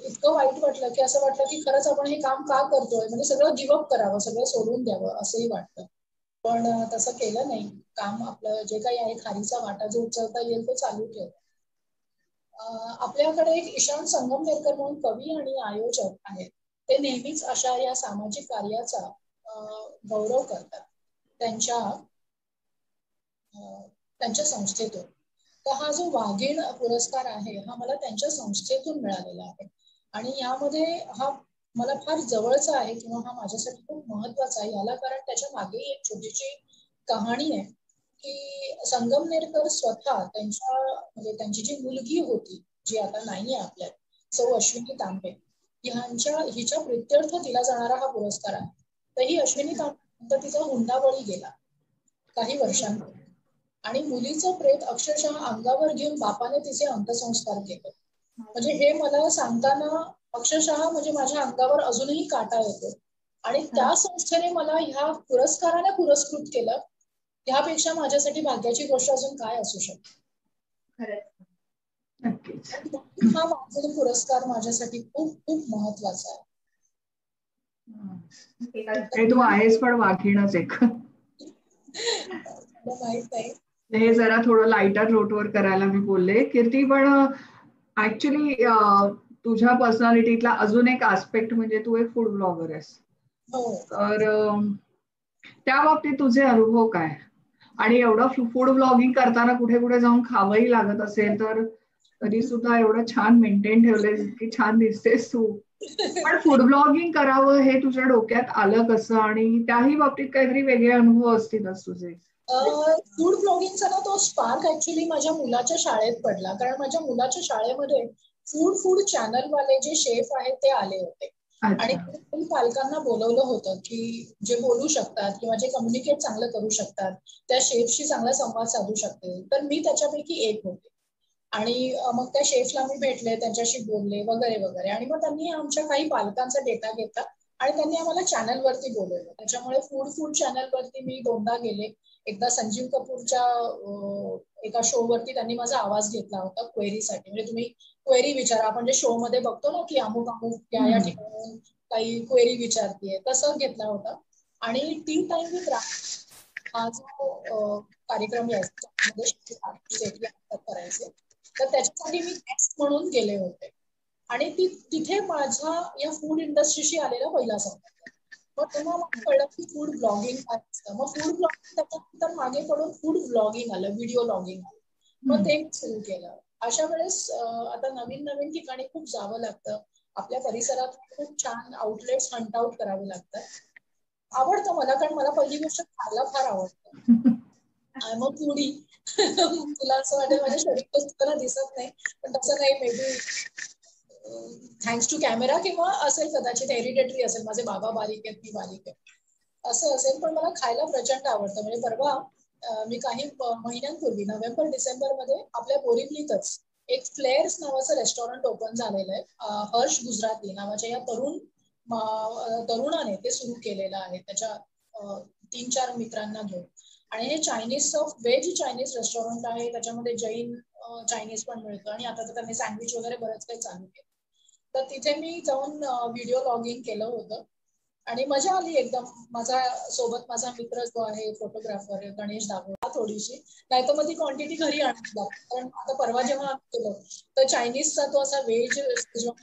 Speaker 3: इतकं वाईट वाटलं की असं वाटलं की खरंच आपण हे काम का करतोय, म्हणजे सगळं गिव्हअप करावं, सगळं सोडून द्यावं असंही वाटतं. पण तसं केलं नाही. काम आपलं जे काही आहे, खारीचा वाटा जो उचलता येईल तो चालू ठेव. आपल्याकडे एक ईशान संगमनेरकर म्हणून कवी आणि आयोजक आहेत. ते नेहमीच अशा या सामाजिक कार्याचा गौरव करतात त्यांच्या संस्थेतून. तर हा जो वाघीण पुरस्कार आहे हा मला त्यांच्या संस्थेतून मिळालेला आहे. आणि यामध्ये हा मला फार जवळचा आहे किंवा हा माझ्यासाठी खूप महत्वाचा आहे याला कारण त्याच्या मागे एक छोटीशी कहाणी आहे की संगमनेरकर स्वतः त्यांची जी मुलगी होती, जी आता नाहीये आपल्यात, सौ अश्विनी तांबे, हिच्या प्रित्यर्थ दिला जाणारा हा पुरस्कार आहे. तर ही अश्विनी तांबे तिचा हुंडाबळी गेला काही वर्षांपूर्वी आणि मुलीचं प्रेत अक्षरशः अंगावर घेऊन बापाने तिचे अंत्यसंस्कार केले. म्हणजे हे मला सांगताना अक्षरशः म्हणजे माझ्या अंगावर अजूनही काटा येतो. आणि त्या संस्थेने मला ह्या पुरस्काराने पुरस्कृत केलं. ह्यापेक्षा माझ्यासाठी भाग्याची गोष्ट अजून काय असू शकते. हा वाघीण पुरस्कार माझ्यासाठी खूप खूप महत्वाचा आहे.
Speaker 1: तू आहेस पण वाघीणच एक.
Speaker 3: माहित आहे.
Speaker 1: हे जरा थोडं लाईटर नोटवर करायला मी बोलले. कीर्ती, पण ऍक्च्युली तुझ्या पर्सनॅलिटीतला अजून एक आस्पेक्ट म्हणजे तू एक फूड ब्लॉगर आहेस.
Speaker 3: हो.
Speaker 1: तर त्या बाबतीत तुझे अनुभव काय? आणि एवढं फूड ब्लॉगिंग करताना कुठे कुठे जाऊन खावंही लागत असेल, तर तरी सुद्धा एवढं छान मेंटेन ठेवलंय, इतकी छान दिसतेस तू. पण फूड ब्लॉगिंग करावं हे तुझ्या डोक्यात आलं कसं? आणि त्याही बाबतीत काहीतरी वेगळे अनुभव असतीलच तुझे.
Speaker 3: फूड ब्लॉगिंगचा ना तो स्पार्क ऍक्च्युली माझ्या मुलाच्या शाळेत पडला. कारण माझ्या मुलाच्या शाळेमध्ये फूड चॅनल वाले जे शेफ आहेत ते आले होते. आणि
Speaker 1: अच्छा.
Speaker 3: पालकांना बोलवलं होतं की जे बोलू शकतात किंवा जे कम्युनिकेट चांगलं करू शकतात, त्या शेफशी चांगला संवाद साधू शकतील. तर मी त्याच्यापैकी एक होते. आणि मग त्या शेफला मी भेटले, त्यांच्याशी बोलले वगैरे वगैरे. आणि मग त्यांनी आमच्या काही पालकांचा डेटा घेतला आणि त्यांनी आम्हाला चॅनलवरती बोलवलं. त्याच्यामुळे फूड चॅनलवरती मी 2दा गेले. एकदा संजीव कपूरच्या एका शो वरती त्यांनी माझा आवाज घेतला होता क्वेरीसाठी. म्हणजे तुम्ही क्वेरी विचारा, आपण जे शो मध्ये बघतो ना की अमुक अमुक या ठिकाणी काही क्वेरी विचारतीये, तसं घेतला होता. आणि टी टाइम विथ हा जो कार्यक्रम करायचे, तर त्याच्यासाठी मी गेस्ट म्हणून गेले होते. आणि तिथे माझा या फूड इंडस्ट्रीशी आलेला पहिला संपर्क. मग तेव्हा मला कळलं की फूड ब्लॉगिंग काय असतं. मग फूड ब्लॉगिंग त्याच्यानंतर मागे पडून फूड ब्लॉगिंग आलं, व्हिडिओ ब्लॉगिंग आलं. मग ते सुरू केलं. अशा वेळेस आता नवीन नवीन ठिकाणी खूप जावं लागतं. आपल्या परिसरात खूप छान आउटलेट्स हंट आउट करावे लागतात. आवडतं मला, कारण मला पहिली गोष्ट खायला फार आवडतं. मग फूडी तुला असं वाटेल माझ्या शरीर दिसत नाही, पण तसं नाही. May be thanks to camera किंवा असेल कदाचित, हेरिडेटरी असेल. माझे बाबा बारीक आहेत, मी बारीक आहे, असं असेल. पण मला खायला प्रचंड आवडतं. म्हणजे परवा मी काही महिन्यांपूर्वी नोव्हेंबर डिसेंबर मध्ये आपल्या बोरिवलीतच एक फ्लेअर्स नावाचं रेस्टॉरंट ओपन झालेलं आहे. हर्ष गुजराती नावाच्या या तरुणाने ते सुरू केलेलं आहे, त्याच्या 3-4 मित्रांना घेऊन. आणि हे व्हेज चायनीज रेस्टॉरंट आहे. त्याच्यामध्ये जैन चायनीज पण मिळतं. आणि आता तर त्यांनी सँडविच वगैरे बरंच काही चालू केलं. तर तिथे मी जाऊन व्हिडिओ लॉगिंग केलं होतं आणि मजा आली एकदम. माझा मित्र जो आहे फोटोग्राफर आहे, गणेश दाभोळा, थोडीशी. नाही तर मग ती क्वांटिटी घरी आणावी लागते. कारण आता परवा जेव्हा आम्ही केलं तर चायनीजचा तो असा व्हेज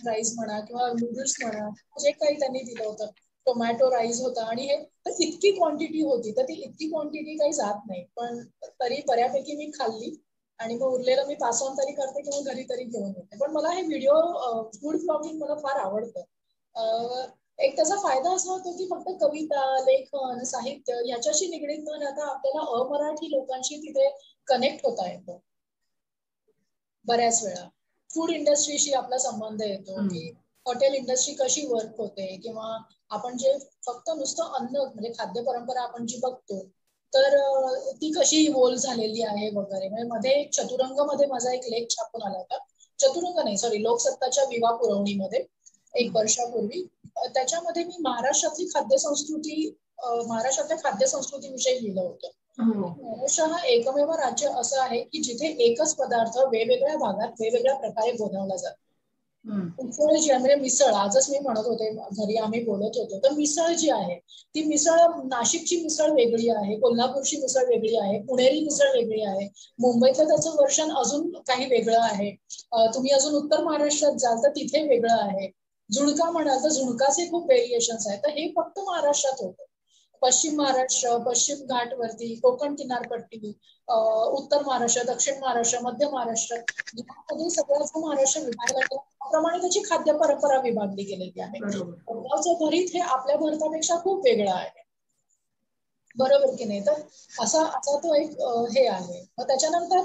Speaker 3: राईस म्हणा किंवा नूडल्स म्हणा, जे काही त्यांनी दिलं होतं, टोमॅटो राईस होता. आणि हे तर इतकी क्वांटिटी होती, तर ती इतकी क्वांटिटी काही जात नाही. पण तरी बऱ्यापैकी मी खाल्ली. आणि मग उरलेलं मी पास ऑन तरी करते किंवा घरी तरी घेऊन येते. पण मला हे व्हिडिओ फूड ब्लॉगिंग मला फार आवडतं. एक त्याचा फायदा असा होतो की फक्त कविता, लेखन, साहित्य याच्याशी निगडीत न राहता आपल्याला अमराठी लोकांशी तिथे कनेक्ट होता येतो. बऱ्याच वेळा फूड इंडस्ट्रीशी आपला संबंध येतो की हॉटेल इंडस्ट्री कशी वर्क होते, किंवा आपण जे फक्त नुसतं अन्न म्हणजे खाद्य परंपरा आपण जी बघतो तर ती कशी इव्हॉल्व झालेली आहे वगैरे. म्हणजे मध्ये एक चतुरंग मध्ये माझा एक लेख छापून आला होता. चतुरंग नाही, सॉरी, लोकसत्ताच्या विवाह पुरवणीमध्ये 1 वर्षापूर्वी. त्याच्यामध्ये मी महाराष्ट्रातल्या खाद्य संस्कृतीविषयी लिहिलं होतं. महाराष्ट्र हा एकमेव राज्य असं आहे की जिथे एकच पदार्थ वेगवेगळ्या भागात वेगवेगळ्या प्रकारे बनवला जातो. उसळ जी आहे, म्हणजे मिसळ, आजच मी म्हणत होते घरी आम्ही बोलत होतो, तर मिसळ जी आहे ती मिसळ, नाशिकची मिसळ वेगळी आहे, कोल्हापूरची मिसळ वेगळी आहे, पुणेरी मिसळ वेगळी आहे, मुंबईतलं त्याचं वर्षन अजून काही वेगळं आहे. तुम्ही अजून उत्तर महाराष्ट्रात जाल तर तिथे वेगळं आहे. झुणका म्हणाल तर झुणकाचे खूप व्हेरिएशन्स आहेत. तर हे फक्त महाराष्ट्रात होतं. पश्चिम महाराष्ट्र, पश्चिम घाटवरती, कोकण किनारपट्टी, उत्तर महाराष्ट्र, दक्षिण महाराष्ट्र, मध्य महाराष्ट्र, यामध्ये सगळ्याच महाराष्ट्र विभागला गेला. त्याप्रमाणे त्याची खाद्य परंपरा विभागली गेलेली आहे. गावचं भरीत हे आपल्या भरतापेक्षा खूप वेगळं आहे, बरोबर की नाही? तर असा तो एक हे आहे. मग त्याच्यानंतर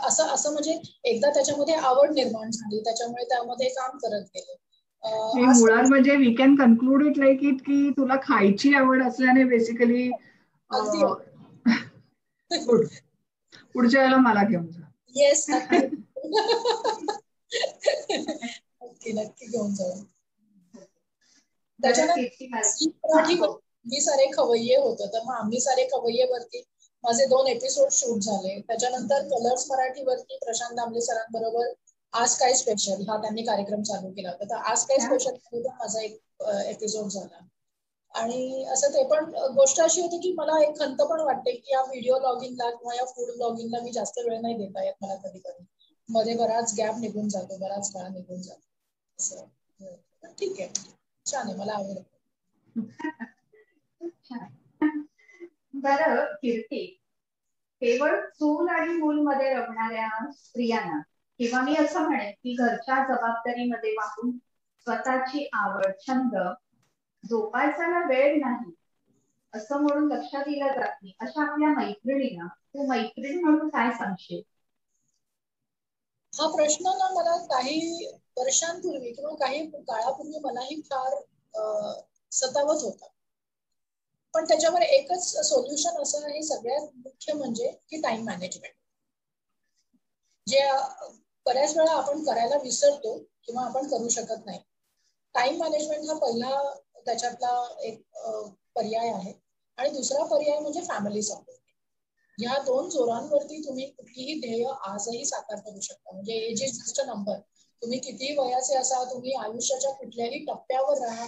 Speaker 3: असं म्हणजे एकदा त्याच्यामध्ये आवड निर्माण झाली, त्याच्यामुळे त्यामध्ये काम करत गेले.
Speaker 1: मुळात म्हणजे we can conclude it like it की तुला खायची आवड असल्याने बेसिकली गुड. पुढच्या वेळेला मला घेऊन जा.
Speaker 3: येस, नक्की घेऊन जाऊ. त्याच्यानंतर मी सारे खवय्ये होतं, तर मग आम्ही सारे खवय्येवरती माझे 2 एपिसोड शूट झाले. त्याच्यानंतर कलर्स मराठीवरती प्रशांत दामले सरांबरोबर आज काय स्पेशल हा त्यांनी कार्यक्रम चालू केला होता. तर आज काय स्पेशल माझा एक एपिसोड झाला. आणि असं ते पण गोष्ट अशी होती की मला एक खंत पण वाटते की या व्हिडिओ लॉगिंगला किंवा या फूड ब्लॉगिंगला मी जास्त वेळ नाही देता येत मला कधी कधी. मध्ये बराच गॅप निघून जातो, बराच काळ निघून जातो असं. ठीक आहे, छान आहे, मला आवडतं.
Speaker 2: बरं कीर्ती, केवळ चूल आणि मूल मध्ये रमणाऱ्या स्त्रियांना, किंवा मी असं म्हणेन की घरच्या जबाबदारीमध्ये वाहून स्वतःची आवड छंद जोपासायला वेळ नाही असं म्हणून लक्षात दिलं जात नाही अशा आपल्या मैत्रिणींना तू मैत्रीण म्हणून काय सांगशील?
Speaker 3: हा प्रश्न ना मला काही वर्षांपूर्वी किंवा काही काळापूर्वी मलाही फार सतावत होता. पण त्याच्यावर एकच सोल्युशन असं आहे सगळ्यात मुख्य, म्हणजे की टाइम मॅनेजमेंट. जे बऱ्याच वेळा आपण करायला विसरतो किंवा आपण करू शकत नाही. टाइम मॅनेजमेंट हा पहिला त्याच्यातला एक पर्याय आहे. आणि दुसरा पर्याय म्हणजे फॅमिली सपोर्ट. या दोन जोरांवरती तुम्ही कुठलीही ध्येय आजही साकार करू शकता. म्हणजे age is just a number. तुम्ही किती वयाचे असा, तुम्ही आयुष्याच्या कुठल्याही टप्प्यावर राहा,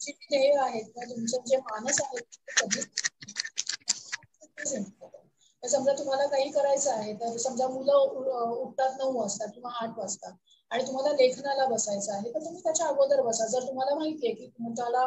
Speaker 3: जी ध्येय आहेत किंवा तुमचं जे मानस आहे कधी समजा तुम्हाला काही करायचं आहे, तर समजा मुलं उठतात 9 वाजता किंवा 8 वाजता आणि तुम्हाला लेखनाला बसायचं आहे, तर तुम्ही त्याच्या अगोदर बसा. जर तुम्हाला माहितीये की तुम्हाला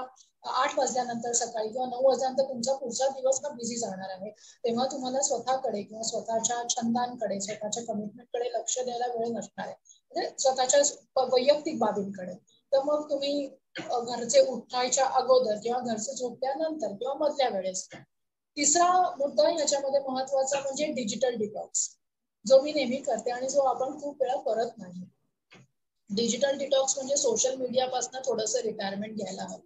Speaker 3: 8 वाजल्यानंतर सकाळी किंवा 9 वाजल्यानंतर तुमचा पुढचा दिवस हा बिझी जाणार आहे, तेव्हा तुम्हाला स्वतःकडे किंवा स्वतःच्या छंदांकडे, स्वतःच्या कमिटमेंटकडे लक्ष द्यायला वेळ नसणार आहे, म्हणजे स्वतःच्या वैयक्तिक बाबींकडे. तर मग तुम्ही घरचे उठायच्या अगोदर किंवा घरचे झोपल्यानंतर किंवा मधल्या वेळेस. तिसरा मुद्दा याच्यामध्ये महत्वाचा म्हणजे डिजिटल डिटॉक्स, जो मी नेहमी करते आणि जो आपण खूप वेळा करत नाही. डिजिटल डिटॉक्स म्हणजे सोशल मीडियापासून थोडंसं रिटायरमेंट घ्यायला हवं,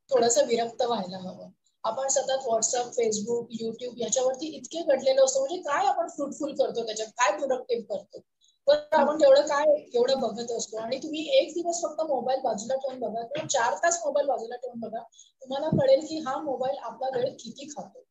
Speaker 3: थोडंसं विरक्त व्हायला हवं. आपण सतत व्हॉट्सअप, फेसबुक, युट्यूब याच्यावरती इतके गडलेलो असतो, म्हणजे काय आपण फ्रुटफुल करतो, त्याच्यात काय प्रोडक्टिव्ह करतो, तर आपण एवढं बघत असतो. आणि तुम्ही एक दिवस फक्त मोबाईल बाजूला ठेवून बघा किंवा 4 तास मोबाईल बाजूला ठेवून बघा, तुम्हाला कळेल की हा मोबाईल आपला वेळ किती खातो.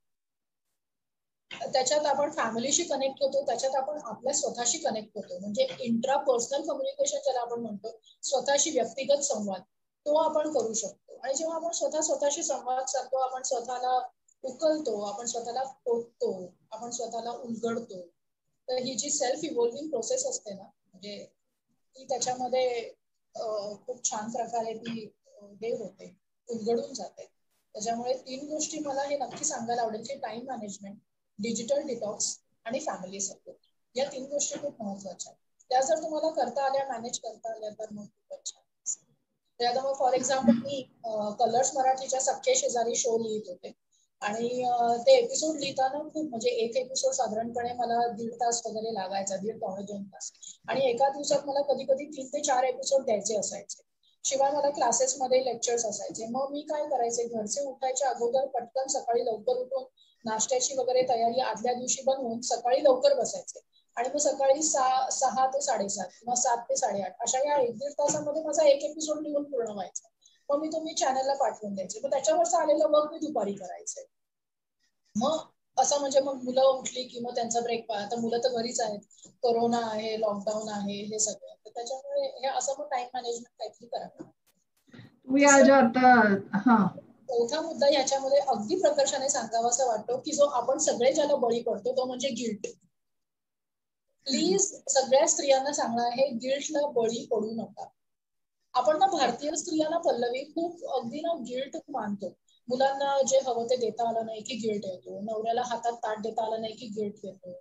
Speaker 3: त्याच्यात आपण फॅमिलीशी कनेक्ट होतो, त्याच्यात आपण आपल्या स्वतःशी कनेक्ट होतो, म्हणजे इंट्रा पर्सनल कम्युनिकेशन ज्याला आपण म्हणतो, स्वतःशी व्यक्तिगत संवाद, तो आपण करू शकतो. आणि जेव्हा आपण स्वतःशी संवाद साधतो, आपण स्वतःला उकलतो, आपण स्वतःला टोकतो, आपण स्वतःला उलगडतो, तर ही जी सेल्फ इव्हॉल्विंग प्रोसेस असते ना, म्हणजे ती त्याच्यामध्ये खूप छान प्रकारे ती हे होते, उलगडून जाते. त्याच्यामुळे 3 गोष्टी मला हे नक्की सांगायला आवडेल की टाइम मॅनेजमेंट, डिजिटल डिटॉक्स आणि फॅमिली सपोर्ट, या 3 गोष्टी खूप महत्वाच्या आहेत. त्या जर तुम्हाला करता आल्या, मॅनेज करता आल्या, तर मग खूपच छान. तर आता मग फॉर एक्झाम्पल मी कलर्स मराठीच्या सख्खे शेजारी शो लिहित होते आणि ते एपिसोड लिहिताना खूप, म्हणजे एक एपिसोड साधारणपणे मला 1.5 तास वगैरे लागायचा, 1.5 पावणे 2 तास. आणि एका दिवसात मला कधी कधी 3 ते 4 एपिसोड द्यायचे असायचे. शिवाय मला क्लासेसमध्ये लेक्चर्स असायचे. मग मी काय करायचे, घरचे उठायच्या अगोदर पटकन सकाळी लवकर उठून नाश्त्याची वगैरे तयारी आदल्या दिवशी बनवून सकाळी लवकर बसायचे. आणि मग सकाळी 6 ते 7:30 किंवा 7 ते 8:30 अशा या 1-1.5 तासामध्ये माझा एक एपिसोड लिहून पूर्ण व्हायचा. मग मी तुम्ही चॅनलला पाठवून द्यायचे. मग त्याच्यावरचं आलेलं वर्क मी दुपारी करायचे. मग असं म्हणजे मग मुलं उठली की मग त्यांचा ब्रेक. आता मुलं तर घरीच आहेत, कोरोना आहे, लॉकडाऊन आहे, हे सगळं. तर त्याच्यामुळे हे असं मग टाइम मॅनेजमेंट काहीतरी करावं. चौथा मुद्दा याच्यामध्ये अगदी प्रकर्षाने सांगावा असं वाटतो की जो आपण सगळे ज्याला बळी पडतो तो म्हणजे गिल्ट. प्लीज सगळ्या स्त्रियांना सांगणार आहे, गिल्टला बळी पडू नका. आपण ना भारतीय स्त्रियांना पल्लवी खूप अगदी ना गिल्ट मानतो. मुलांना जे हवं ते देता आलं नाही की गिल्ट येतो, नवऱ्याला हातात ताट देता आलं नाही की गिल्ट येतो,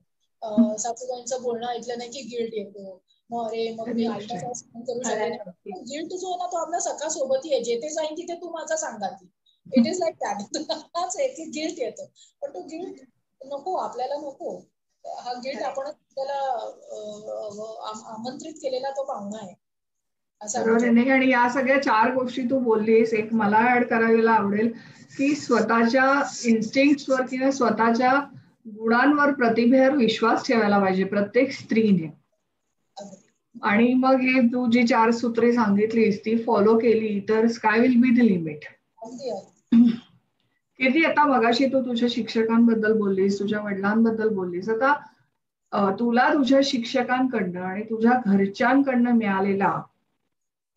Speaker 3: सासूबाईंचं बोलणं ऐकलं नाही की गिल्ट येतो. मग मी आईला काय सहन करू शकले नाही. गिल्ट जो आहे ना तो आपल्या सखा सोबतही आहे, जेथे जाईन तिथे तू माझा सांगाती. It is like that. हाच आहे की गिल्ट येतो, पण तो गिल्ट नको, आपल्याला नको. हा गिल्ट आपण त्याला आमंत्रित केलेला तो पाहुणा आहे.
Speaker 1: बरोबर आहे. आणि या सगळ्या 4 गोष्टी तू बोललीस, एक मला ऍड करायला आवडेल की स्वतःच्या इन्स्टिंक्ट्सवर किंवा स्वतःच्या गुणांवर, प्रतिभेवर विश्वास ठेवायला पाहिजे प्रत्येक स्त्रीने. आणि मग हे तू जी 4 सूत्रे सांगितलीस ती फॉलो केली तर sky will be the limit. किती आता मगाशी तू तुझ्या शिक्षकांबद्दल बोललीस, तुझ्या वडिलांबद्दल बोललीस. आता तुला तुझ्या शिक्षकांकडनं आणि तुझ्या घरच्यांकडनं मिळालेला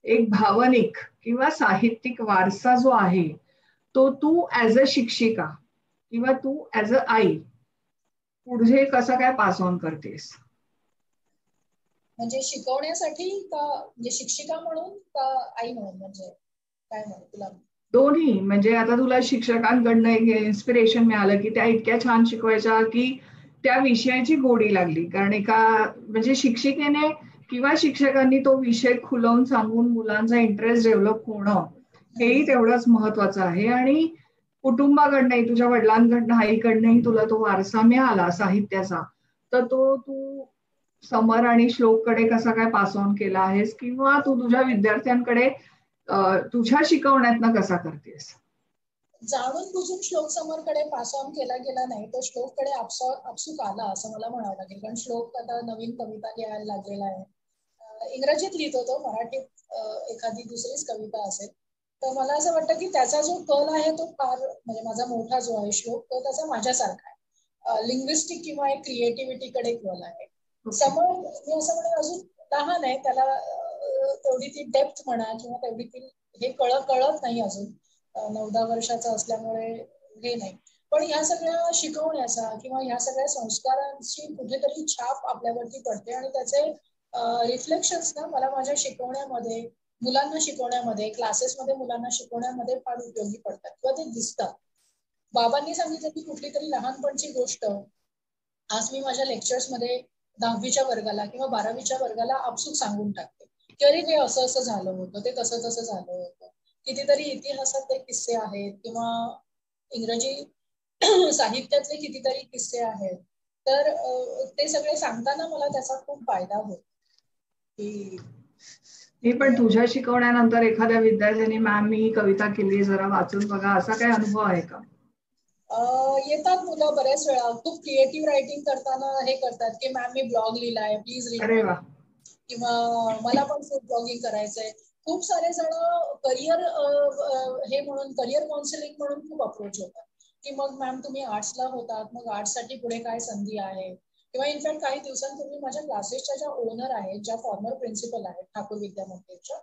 Speaker 1: एक भावनिक किंवा साहित्यिक वारसा जो आहे तो तू ऍज अ शिक्षिका किंवा तू ऍज अ आई पुढे कसं काय पास ऑन करतेस?
Speaker 3: म्हणजे शिकवण्यासाठी का, म्हणजे शिक्षिका म्हणून का आई म्हणून, म्हणजे काय म्हणू तुला?
Speaker 1: दोन्ही. म्हणजे आता तुला शिक्षकांकडनं एक इन्स्पिरेशन मिळालं की त्या इतक्या छान शिकवायच्या की त्या विषयाची गोडी लागली, कारण एका म्हणजे शिक्षिकेने किंवा शिक्षकांनी तो विषय खुलवून सांगून मुलांचा इंटरेस्ट डेव्हलप होणं हेही तेवढंच महत्वाचं आहे. आणि कुटुंबाकडनंही, तुझ्या वडिलांकडनं, आईकडनंही तुला तो वारसा मिळाला साहित्याचा, तर तो तू समर आणि श्लोककडे कसा काय पास ऑन केला आहेस, किंवा तू तुझ्या विद्यार्थ्यांकडे तुझ्या शिकवण्यातनं कसा करतेस?
Speaker 3: जाणून बुजून श्लोक समरकडे पास ऑन केला गेला नाही, तो श्लोककडे आपसूक आला असं मला म्हणावं लागेल. कारण श्लोक आता नवीन कविता लिहायला लागलेला आहे. इंग्रजीत लिहित होतो, मराठीत एखादी दुसरीच कविता असेल. तर मला असं वाटतं की त्याचा जो कल आहे तो फार, म्हणजे माझा मोठा जो आहे श्लोक, तो त्याचा माझ्यासारखा आहे. लिंग्विस्टिक किंवा एक क्रिएटिव्हिटीकडे कल आहे. समर मी असं म्हणेन अजून लहान आहे, त्याला तेवढी ती डेप्थ म्हणा किंवा तेवढी ती हे कळत नाही अजून. 9-10 वर्षाचा असल्यामुळे हे नाही. पण ह्या सगळ्या शिकवण्याचा किंवा ह्या सगळ्या संस्कारांची कुठेतरी छाप आपल्यावरती पडते आणि त्याचे रिफ्लेक्शन्स ना मला माझ्या शिकवण्यामध्ये, मुलांना शिकवण्यामध्ये, क्लासेसमध्ये मुलांना शिकवण्यामध्ये फार उपयोगी पडतात किंवा ते दिसतात. बाबांनी सांगितलं की कुठली तरी लहानपणची गोष्ट आज मी माझ्या लेक्चर्समध्ये 10वीच्या वर्गाला किंवा 12वीच्या वर्गाला आपसूक सांगून टाकते की अरे हे असं असं झालं होतं, ते तसं तसं झालं होतं. कितीतरी इतिहासात ते किस्से आहेत किंवा इंग्रजी साहित्यातले कितीतरी किस्से आहेत. तर ते सगळे सांगताना मला त्याचा खूप फायदा होतो.
Speaker 1: मी पण तुझ्या शिकवण्यानंतर एखाद्या विद्यार्थ्यांनी मॅम मी ही कविता केली, जरा वाचून बघा, असा काही अनुभव आहे का?
Speaker 3: येतात मुलं बऱ्याच वेळा. खूप क्रिएटिव्ह रायटिंग करताना हे करतात की मॅम मी ब्लॉग लिहिलाय, प्लीज रीड.
Speaker 1: अरे वा.
Speaker 3: किंवा मला पण फूड ब्लॉगिंग करायचंय. खूप सारे जण करिअर हे म्हणून, करिअर काउन्सिलिंग म्हणून खूप अप्रोच होतात की मग मॅम तुम्ही आर्ट्सला होतात, मग आर्ट्ससाठी पुढे काय संधी आहे. किंवा इनफॅक्ट काही दिवसांपूर्वी माझ्या क्लासेसच्या ज्या ओनर आहेत, ज्या फॉर्मर प्रिन्सिपल आहेत ठाकूर विद्या मंदिरच्या,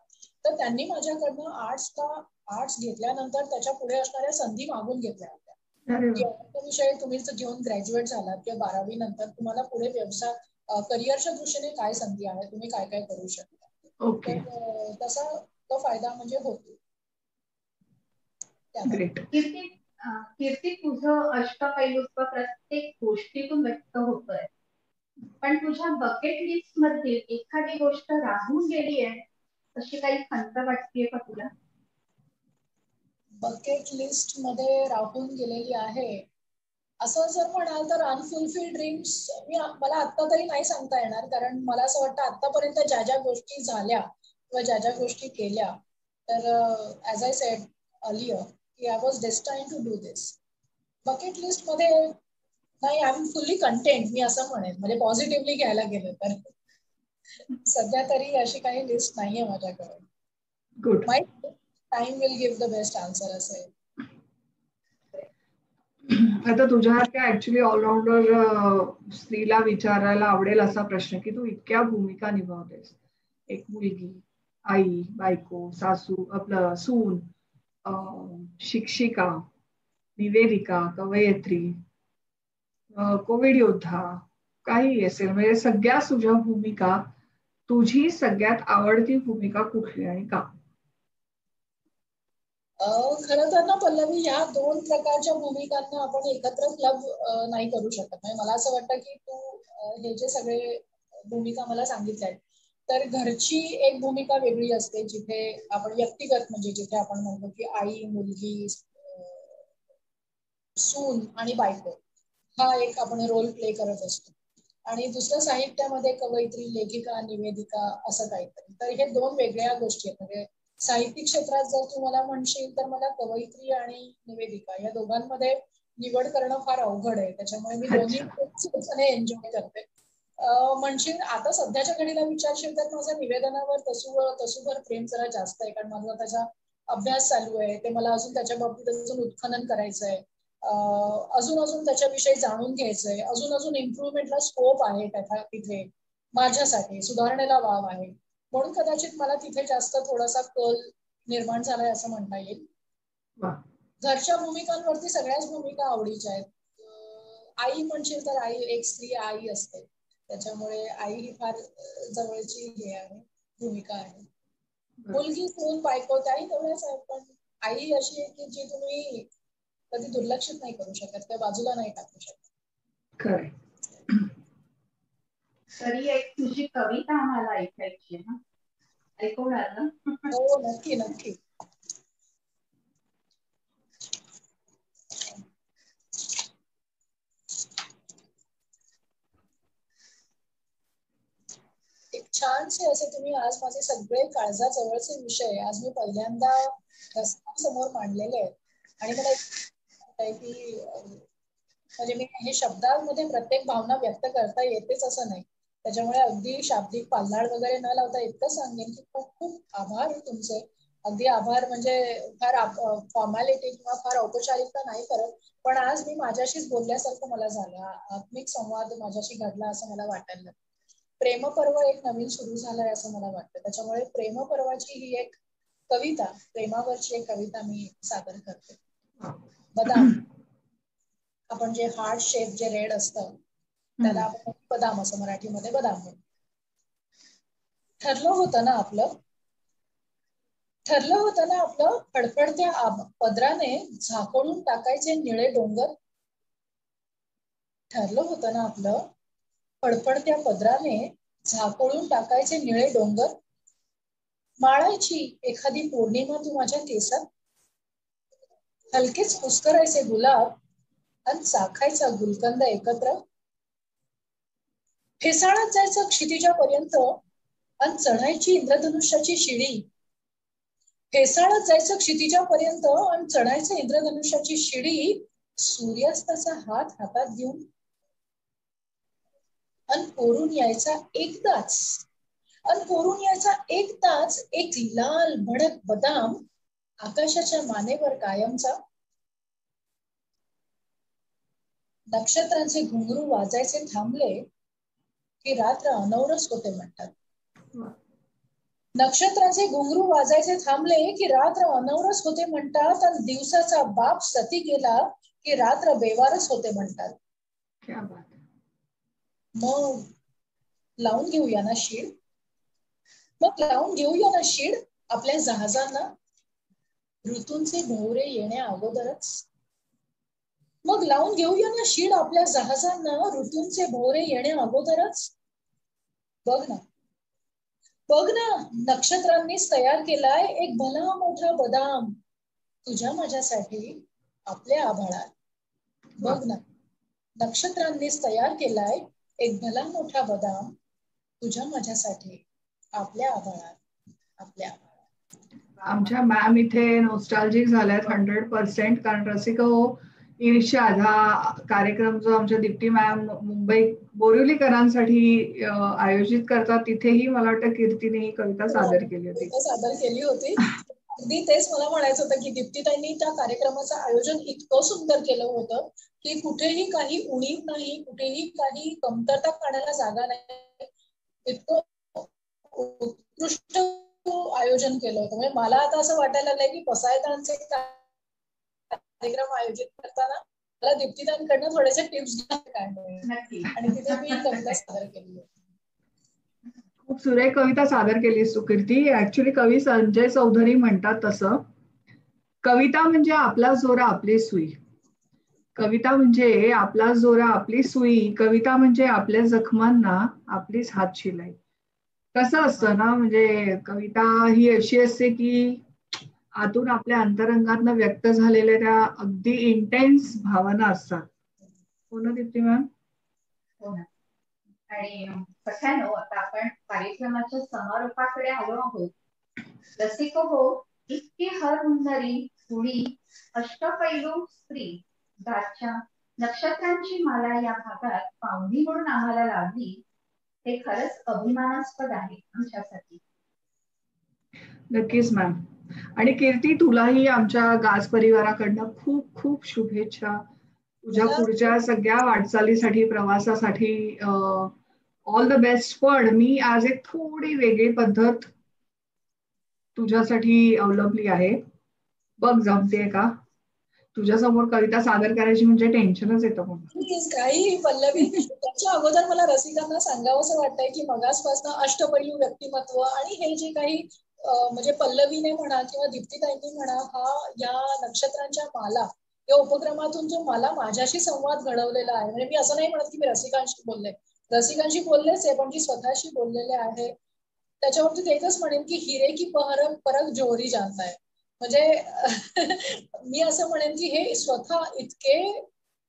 Speaker 3: तर त्यांनी माझ्याकडनं आर्ट्स घेतल्यानंतर त्याच्या पुढे असणाऱ्या संधी मागून घेतल्या होत्या. विषय तुम्ही घेऊन ग्रॅज्युएट झालात किंवा 12वी नंतर तुम्हाला पुढे व्यवसाय करिअरच्या दृष्टीने काय संधी आहे, तुम्ही काय काय करू शकता. तर तसा तो फायदा म्हणजे होतो.
Speaker 2: कीर्ती, तुझं अष्टपैलुत्व प्रत्येक गोष्टीतून व्यक्त होतोय, पण तुझ्या बकेट लिस्ट मध्ये एखादी गोष्ट राहून गेली आहे अशी काही खंत वाटतेय का तुला?
Speaker 3: बकेट लिस्ट मध्ये राहून गेलेली आहे असं जर म्हणाल तर अनफुलफिल्ड ड्रीम्स मला आता तरी नाही सांगता येणार. कारण मला असं वाटतं आतापर्यंत ज्या ज्या गोष्टी झाल्या किंवा ज्या ज्या गोष्टी केल्या, तर ऍज आय सेड अर्लियर की I was destined to do this. Bucket list मध्ये नाही, आय एम फुल्ली कंटेंट, मी असं म्हणेन. म्हणजे पॉझिटिव्हली घ्यायला गेलं तर सध्या तरी अशी काही लिस्ट नाहीये माझ्याकडे.
Speaker 1: Good.
Speaker 3: Time will give the best answer असेल.
Speaker 1: आता तुझ्यासारख्या ऍक्च्युली ऑलराऊंडर स्त्रीला विचारायला आवडेल असा प्रश्न की तू इतक्या भूमिका निभावतेस, एक मुलगी, आई, बायको, सासू, आपलं सून, शिक्षिका, निवेदिका, कवयित्री, कोविड योद्धा, काही असेल, म्हणजे सगळ्या तुझ्या भूमिका, तुझी सगळ्यात आवडती भूमिका कुठली आणि का?
Speaker 3: खरं तर ना पल्लवी, या 2 प्रकारच्या भूमिकांना आपण एकत्र क्लब नाही करू शकत. म्हणजे मला असं वाटतं की तू हे जे सगळे भूमिका मला सांगितल्या आहेत, तर घरची एक भूमिका वेगळी असते, जिथे आपण व्यक्तिगत, म्हणजे जिथे आपण म्हणतो की आई, मुलगी, सून आणि बायको हा एक आपण रोल प्ले करत असतो. आणि दुसऱ्या साहित्यामध्ये कवयित्री, लेखिका, निवेदिका असं काहीतरी. तर हे 2 वेगळ्या गोष्टी आहेत. म्हणजे साहित्यिक क्षेत्रात जर तू मला म्हणशील तर मला कवयित्री आणि निवेदिका या दोघांमध्ये निवड करणं फार अवघड आहे. त्याच्यामुळे मी दोन्ही एन्जॉय करते. म्हणशील आता सध्याच्या घडीला विचारशील तर माझं निवेदनावर तसूभर प्रेम जरा जास्त आहे. कारण माझा त्याचा अभ्यास चालू आहे, ते मला अजून त्याच्या बाबतीत अजून उत्खनन करायचं आहे. अजून त्याच्याविषयी जाणून घ्यायचंय, अजून इम्प्रुव्हमेंटला स्कोप आहे तिथे, माझ्यासाठी सुधारणेला वाव आहे. म्हणून कदाचित मला तिथे जास्त थोडासा कल निर्माण झालाय असं म्हणता येईल. घरच्या भूमिकांवरती सगळ्याच भूमिका आवडीच्या आहेत. आई म्हणशील तर आई, एक स्त्री आई असते, त्याच्यामुळे आई ही फार जवळची हे आहे, भूमिका आहे. मुलगी, सून, बायको त्याही तेवढ्याच आहे, पण आई अशी आहे की जी तुम्ही कधी दुर्लक्षित नाही करू शकत, त्या बाजूला नाही टाकू शकत.
Speaker 1: खरं.
Speaker 2: तरी एक तुझी कविता आम्हाला ऐकायची ना, ऐकवणार ना?
Speaker 3: हो, नक्की नक्की. एक छानसे असे तुम्ही आज माझे सगळे काळजाजवळचे विषय आज मी पहिल्यांदा समोर मांडलेले आहेत. आणि मला की म्हणजे मी हे शब्दांमध्ये प्रत्येक भावना व्यक्त करता येतेच असं नाही, त्याच्यामुळे अगदी शाब्दिक पाल्लाळ वगैरे न लावता इतकं सांगेन की खूप खूप आभार तुमचे. अगदी आभार म्हणजे फार फॉर्मॅलिटी किंवा फार औपचारिकता नाही करत, पण आज मी माझ्याशीच बोलल्यासारखं मला झालं, आत्मिक संवाद माझ्याशी घडला असं मला वाटायला लागलं. प्रेमपर्व एक नवीन सुरू झालंय असं मला वाटतं, त्याच्यामुळे प्रेमपर्वाची ही एक कविता, प्रेमावरची एक कविता मी सादर करते. बदाम, आपण जे हार्ट शेप जे रेड असतं त्याला आपण बदाम असं मराठीमध्ये बदाम म्हणतो. ठरलं होतं ना आपलं फडफडत्या पदराने झाकोळून टाकायचे निळे डोंगर. ठरलं होतं ना आपलं फडफडत्या पदराने झाकोळून टाकायचे निळे डोंगर. माळायची एखादी पौर्णिमा तू माझ्या केसात, हलकेच पुस्करायचे गुलाब आणि चाखायचा गुलकंद एकत्र. फेसाळत जायचं क्षितिजापर्यंत आणि चढायची इंद्रधनुष्याची शिडी. फेसाळत जायचं क्षितिजापर्यंत आणि चढायचं इंद्रधनुष्याची शिडी. सूर्यास्ताचा हात हातात घेऊन आणि कोरून यायचा एकदाच एक लाल भडक बदाम आकाशाच्या मानेवर कायमचा. नक्षत्रांचे घुंगरू वाजायचे थांबले की रात्र अनवरस होते म्हणतात. नक्षत्रांचे घुंगरू वाजायचे थांबले की रात्र अनवरस होते म्हणतात, आणि दिवसाचा बाप सती गेला की रात्र बेवारस होते म्हणतात. मग लावून घेऊया ना शीड आपल्या जहाजांना ऋतूंचे भोवरे येण्या अगोदरच. मग लावून घेऊया ना शीड आपल्या जहाजांना ऋतूंचे भोवरे येण्या अगोदरच. बघ ना नक्षत्रांनीच तयार केलाय एक भला मोठा बदाम तुझ्या माझ्यासाठी आपल्या आभाळात. बघ ना नक्षत्रांनीच तयार केलाय एक भला मोठा बदाम तुझ्या माझ्यासाठी आपल्या आभाळात.
Speaker 1: आमच्या मॅम इथे नॉस्टॅल्जिक झाल्यात 100%, कारण रसिक हो इर्ष्याद हा कार्यक्रम जो आमच्या दीप्ती मॅम मुंबई बोरिवलीकरांसाठी आयोजित करतात, तिथेही मला वाटतं कीर्तीने ही कविता सादर केली
Speaker 3: होती. अगदी तेच मला म्हणायचं होतं की दीप्तीताईंनी त्या कार्यक्रमाचं आयोजन इतकं सुंदर केलं होतं की कुठेही काही उणीव नाही, कुठेही काही कमतरता काढायला जागा नाही, इतकं उत्कृष्ट आयोजन केलं होतं. म्हणजे मला आता असं वाटायला लागलंय की पसायदानचे कार्यक्रम आयोजित करताना मला दीप्तीताईंकडनं थोडेसे टिप्स घ्यायला आणि तिथे मी कविता सादर केली होती.
Speaker 1: खूप सुरेख कविता सादर केलीस तू कीर्ती. ऍक्च्युली कवी संजय चौधरी म्हणतात तसं, कविता म्हणजे आपला जोरा आपली सुई, कविता म्हणजे आपला जोरा आपली सुई, कविता म्हणजे आपल्या जखमांना आपलीच हात शिलाई. कसं असतं ना, म्हणजे कविता ही अशी असते की आतून आपल्या अंतरंगातनं व्यक्त झालेल्या त्या अगदी इंटेन्स भावना असतात. हो ना दीप्ती मॅम?
Speaker 2: हो ना. आणि सख्यानो आता आपण कार्यक्रमाच्या समारोपाकडे आलो आहोत. रसिक हो इतकी हर हुंदरी हुडी अष्टपैलू स्त्री दाच्या नक्षत्रांची माला या भागात पाहुणी म्हणून आम्हाला लाभली, हे खरंच अभिमानास्पद आहे आमच्यासाठी.
Speaker 1: नक्कीच मॅम. आणि कीर्ती तुलाही आमच्या गाज परिवाराकडनं खूप खूप शुभेच्छा तुझ्या पुढच्या सगळ्या वाटचालीसाठी, प्रवासासाठी. All the best. पण मी आज एक थोडी वेगळी पद्धत तुझ्यासाठी अवलंबली आहे, बघ जमते का? तुझ्या समोर कविता सादर करायची म्हणजे टेन्शनच येतं मग.
Speaker 3: प्लीज काही पल्लवी. त्याच्या अगोदर मला रसिकांना सांगावंसं वाटतंय की मगासपासून अष्टपैलू व्यक्तिमत्व आणि हे जे काही म्हणजे पल्लवीने म्हणा किंवा दीप्तीताईंनी म्हणा, हा या नक्षत्रांच्या माला या उपक्रमातून जो मला माझ्याशी संवाद घडवलेला आहे, म्हणजे मी असं नाही म्हणत की मी रसिकांशी बोललेच आहे, पण जी स्वतःशी बोललेले आहे त्याच्यावरती एकच म्हणेन की हिरे की परख जोहरी जानता है. म्हणजे मी असं म्हणेन की हे स्वतः इतके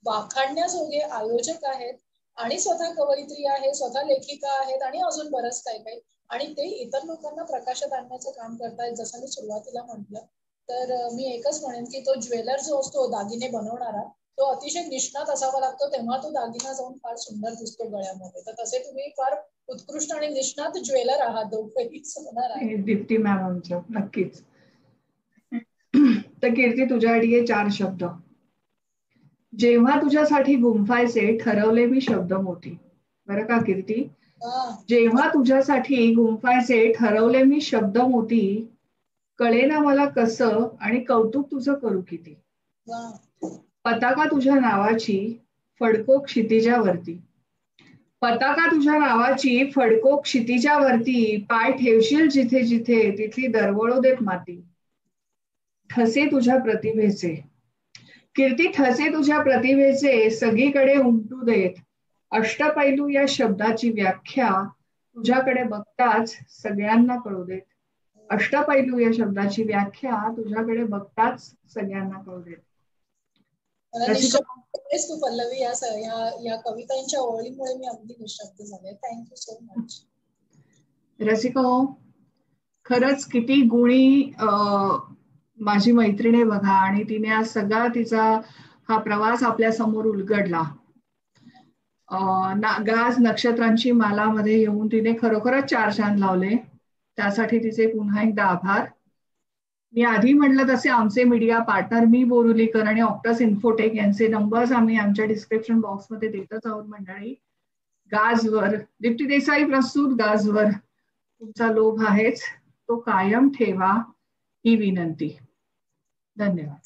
Speaker 3: वाखाणण्याजोगे आयोजक आहेत आणि स्वतः कवयित्री आहे, स्वतः लेखिका आहेत आणि अजून बरंच काही आणि ते इतर लोकांना प्रकाशात आणण्याचं काम करतायत. जसं मी सुरुवातीला म्हटलं, तर मी एकच म्हणेन की तो ज्वेलर जो असतो दागिने बनवणारा, तो अतिशय निष्णात असावा लागतो, तेव्हा तो दागिना जाऊन फार सुंदर दिसतो गळ्यामध्ये. तर तसे तुम्ही फार उत्कृष्ट आणि निष्णात ज्वेलर आहात दोघेही सोनार आहे.
Speaker 1: दीप्ती मॅम आमच्या नक्कीच. तर कीर्ती तुझ्यासाठी हे 4 शब्द. जेव्हा तुझ्यासाठी गुंफायचे ठरवले मी शब्द मोठी. बरं का कीर्ती? जेव्हा तुझ्यासाठी गुंफायचे ठरवले मी शब्द मोठी, कळेना मला कसं आणि कौतुक तुझं करू किती. पताका तुझ्या नावाची फडको क्षितिजावरती, पताका तुझ्या नावाची फडको क्षितिजावरती, पाय ठेवशील जिथे जिथे तिथली दरवळू देत माती. ठसे तुझ्या प्रतिभेचे कीर्ती, ठसे तुझ्या प्रतिभेचे सगळीकडे उमटू देत. अष्टपैलू या शब्दाची व्याख्या तुझ्याकडे बघताच सगळ्यांना कळू देत. अष्टपैलू या शब्दाची व्याख्या तुझ्याकडे बघताच सगळ्यांना कळू देत.
Speaker 3: तू पल्लवी या कवितांच्या ओळीमुळे मी अगदी निशब्द झाले. Thank you so much.
Speaker 1: रसिका, खरंच किती गुणी माझी मैत्रिणी बघा, आणि तिने आज सगळा तिचा हा प्रवास आपल्या समोर उलगडला. गाज नक्षत्रांची मालामध्ये येऊन तिने खरोखरच 4 चांद लावले. त्यासाठी तिचे पुन्हा एकदा आभार. मी आधी म्हटलं तसे आमचे मीडिया पार्टनर मी बोरुलीकर आणि ऑक्टस इन्फोटेक यांचे नंबर्स आम्ही आमच्या डिस्क्रिप्शन बॉक्समध्ये देतच आहोत मंडळी. गाजवर दीप्ती देसाई प्रस्तुत गाजवर तुमचा लोभ आहेच, तो कायम ठेवा ही विनंती. धन्यवाद.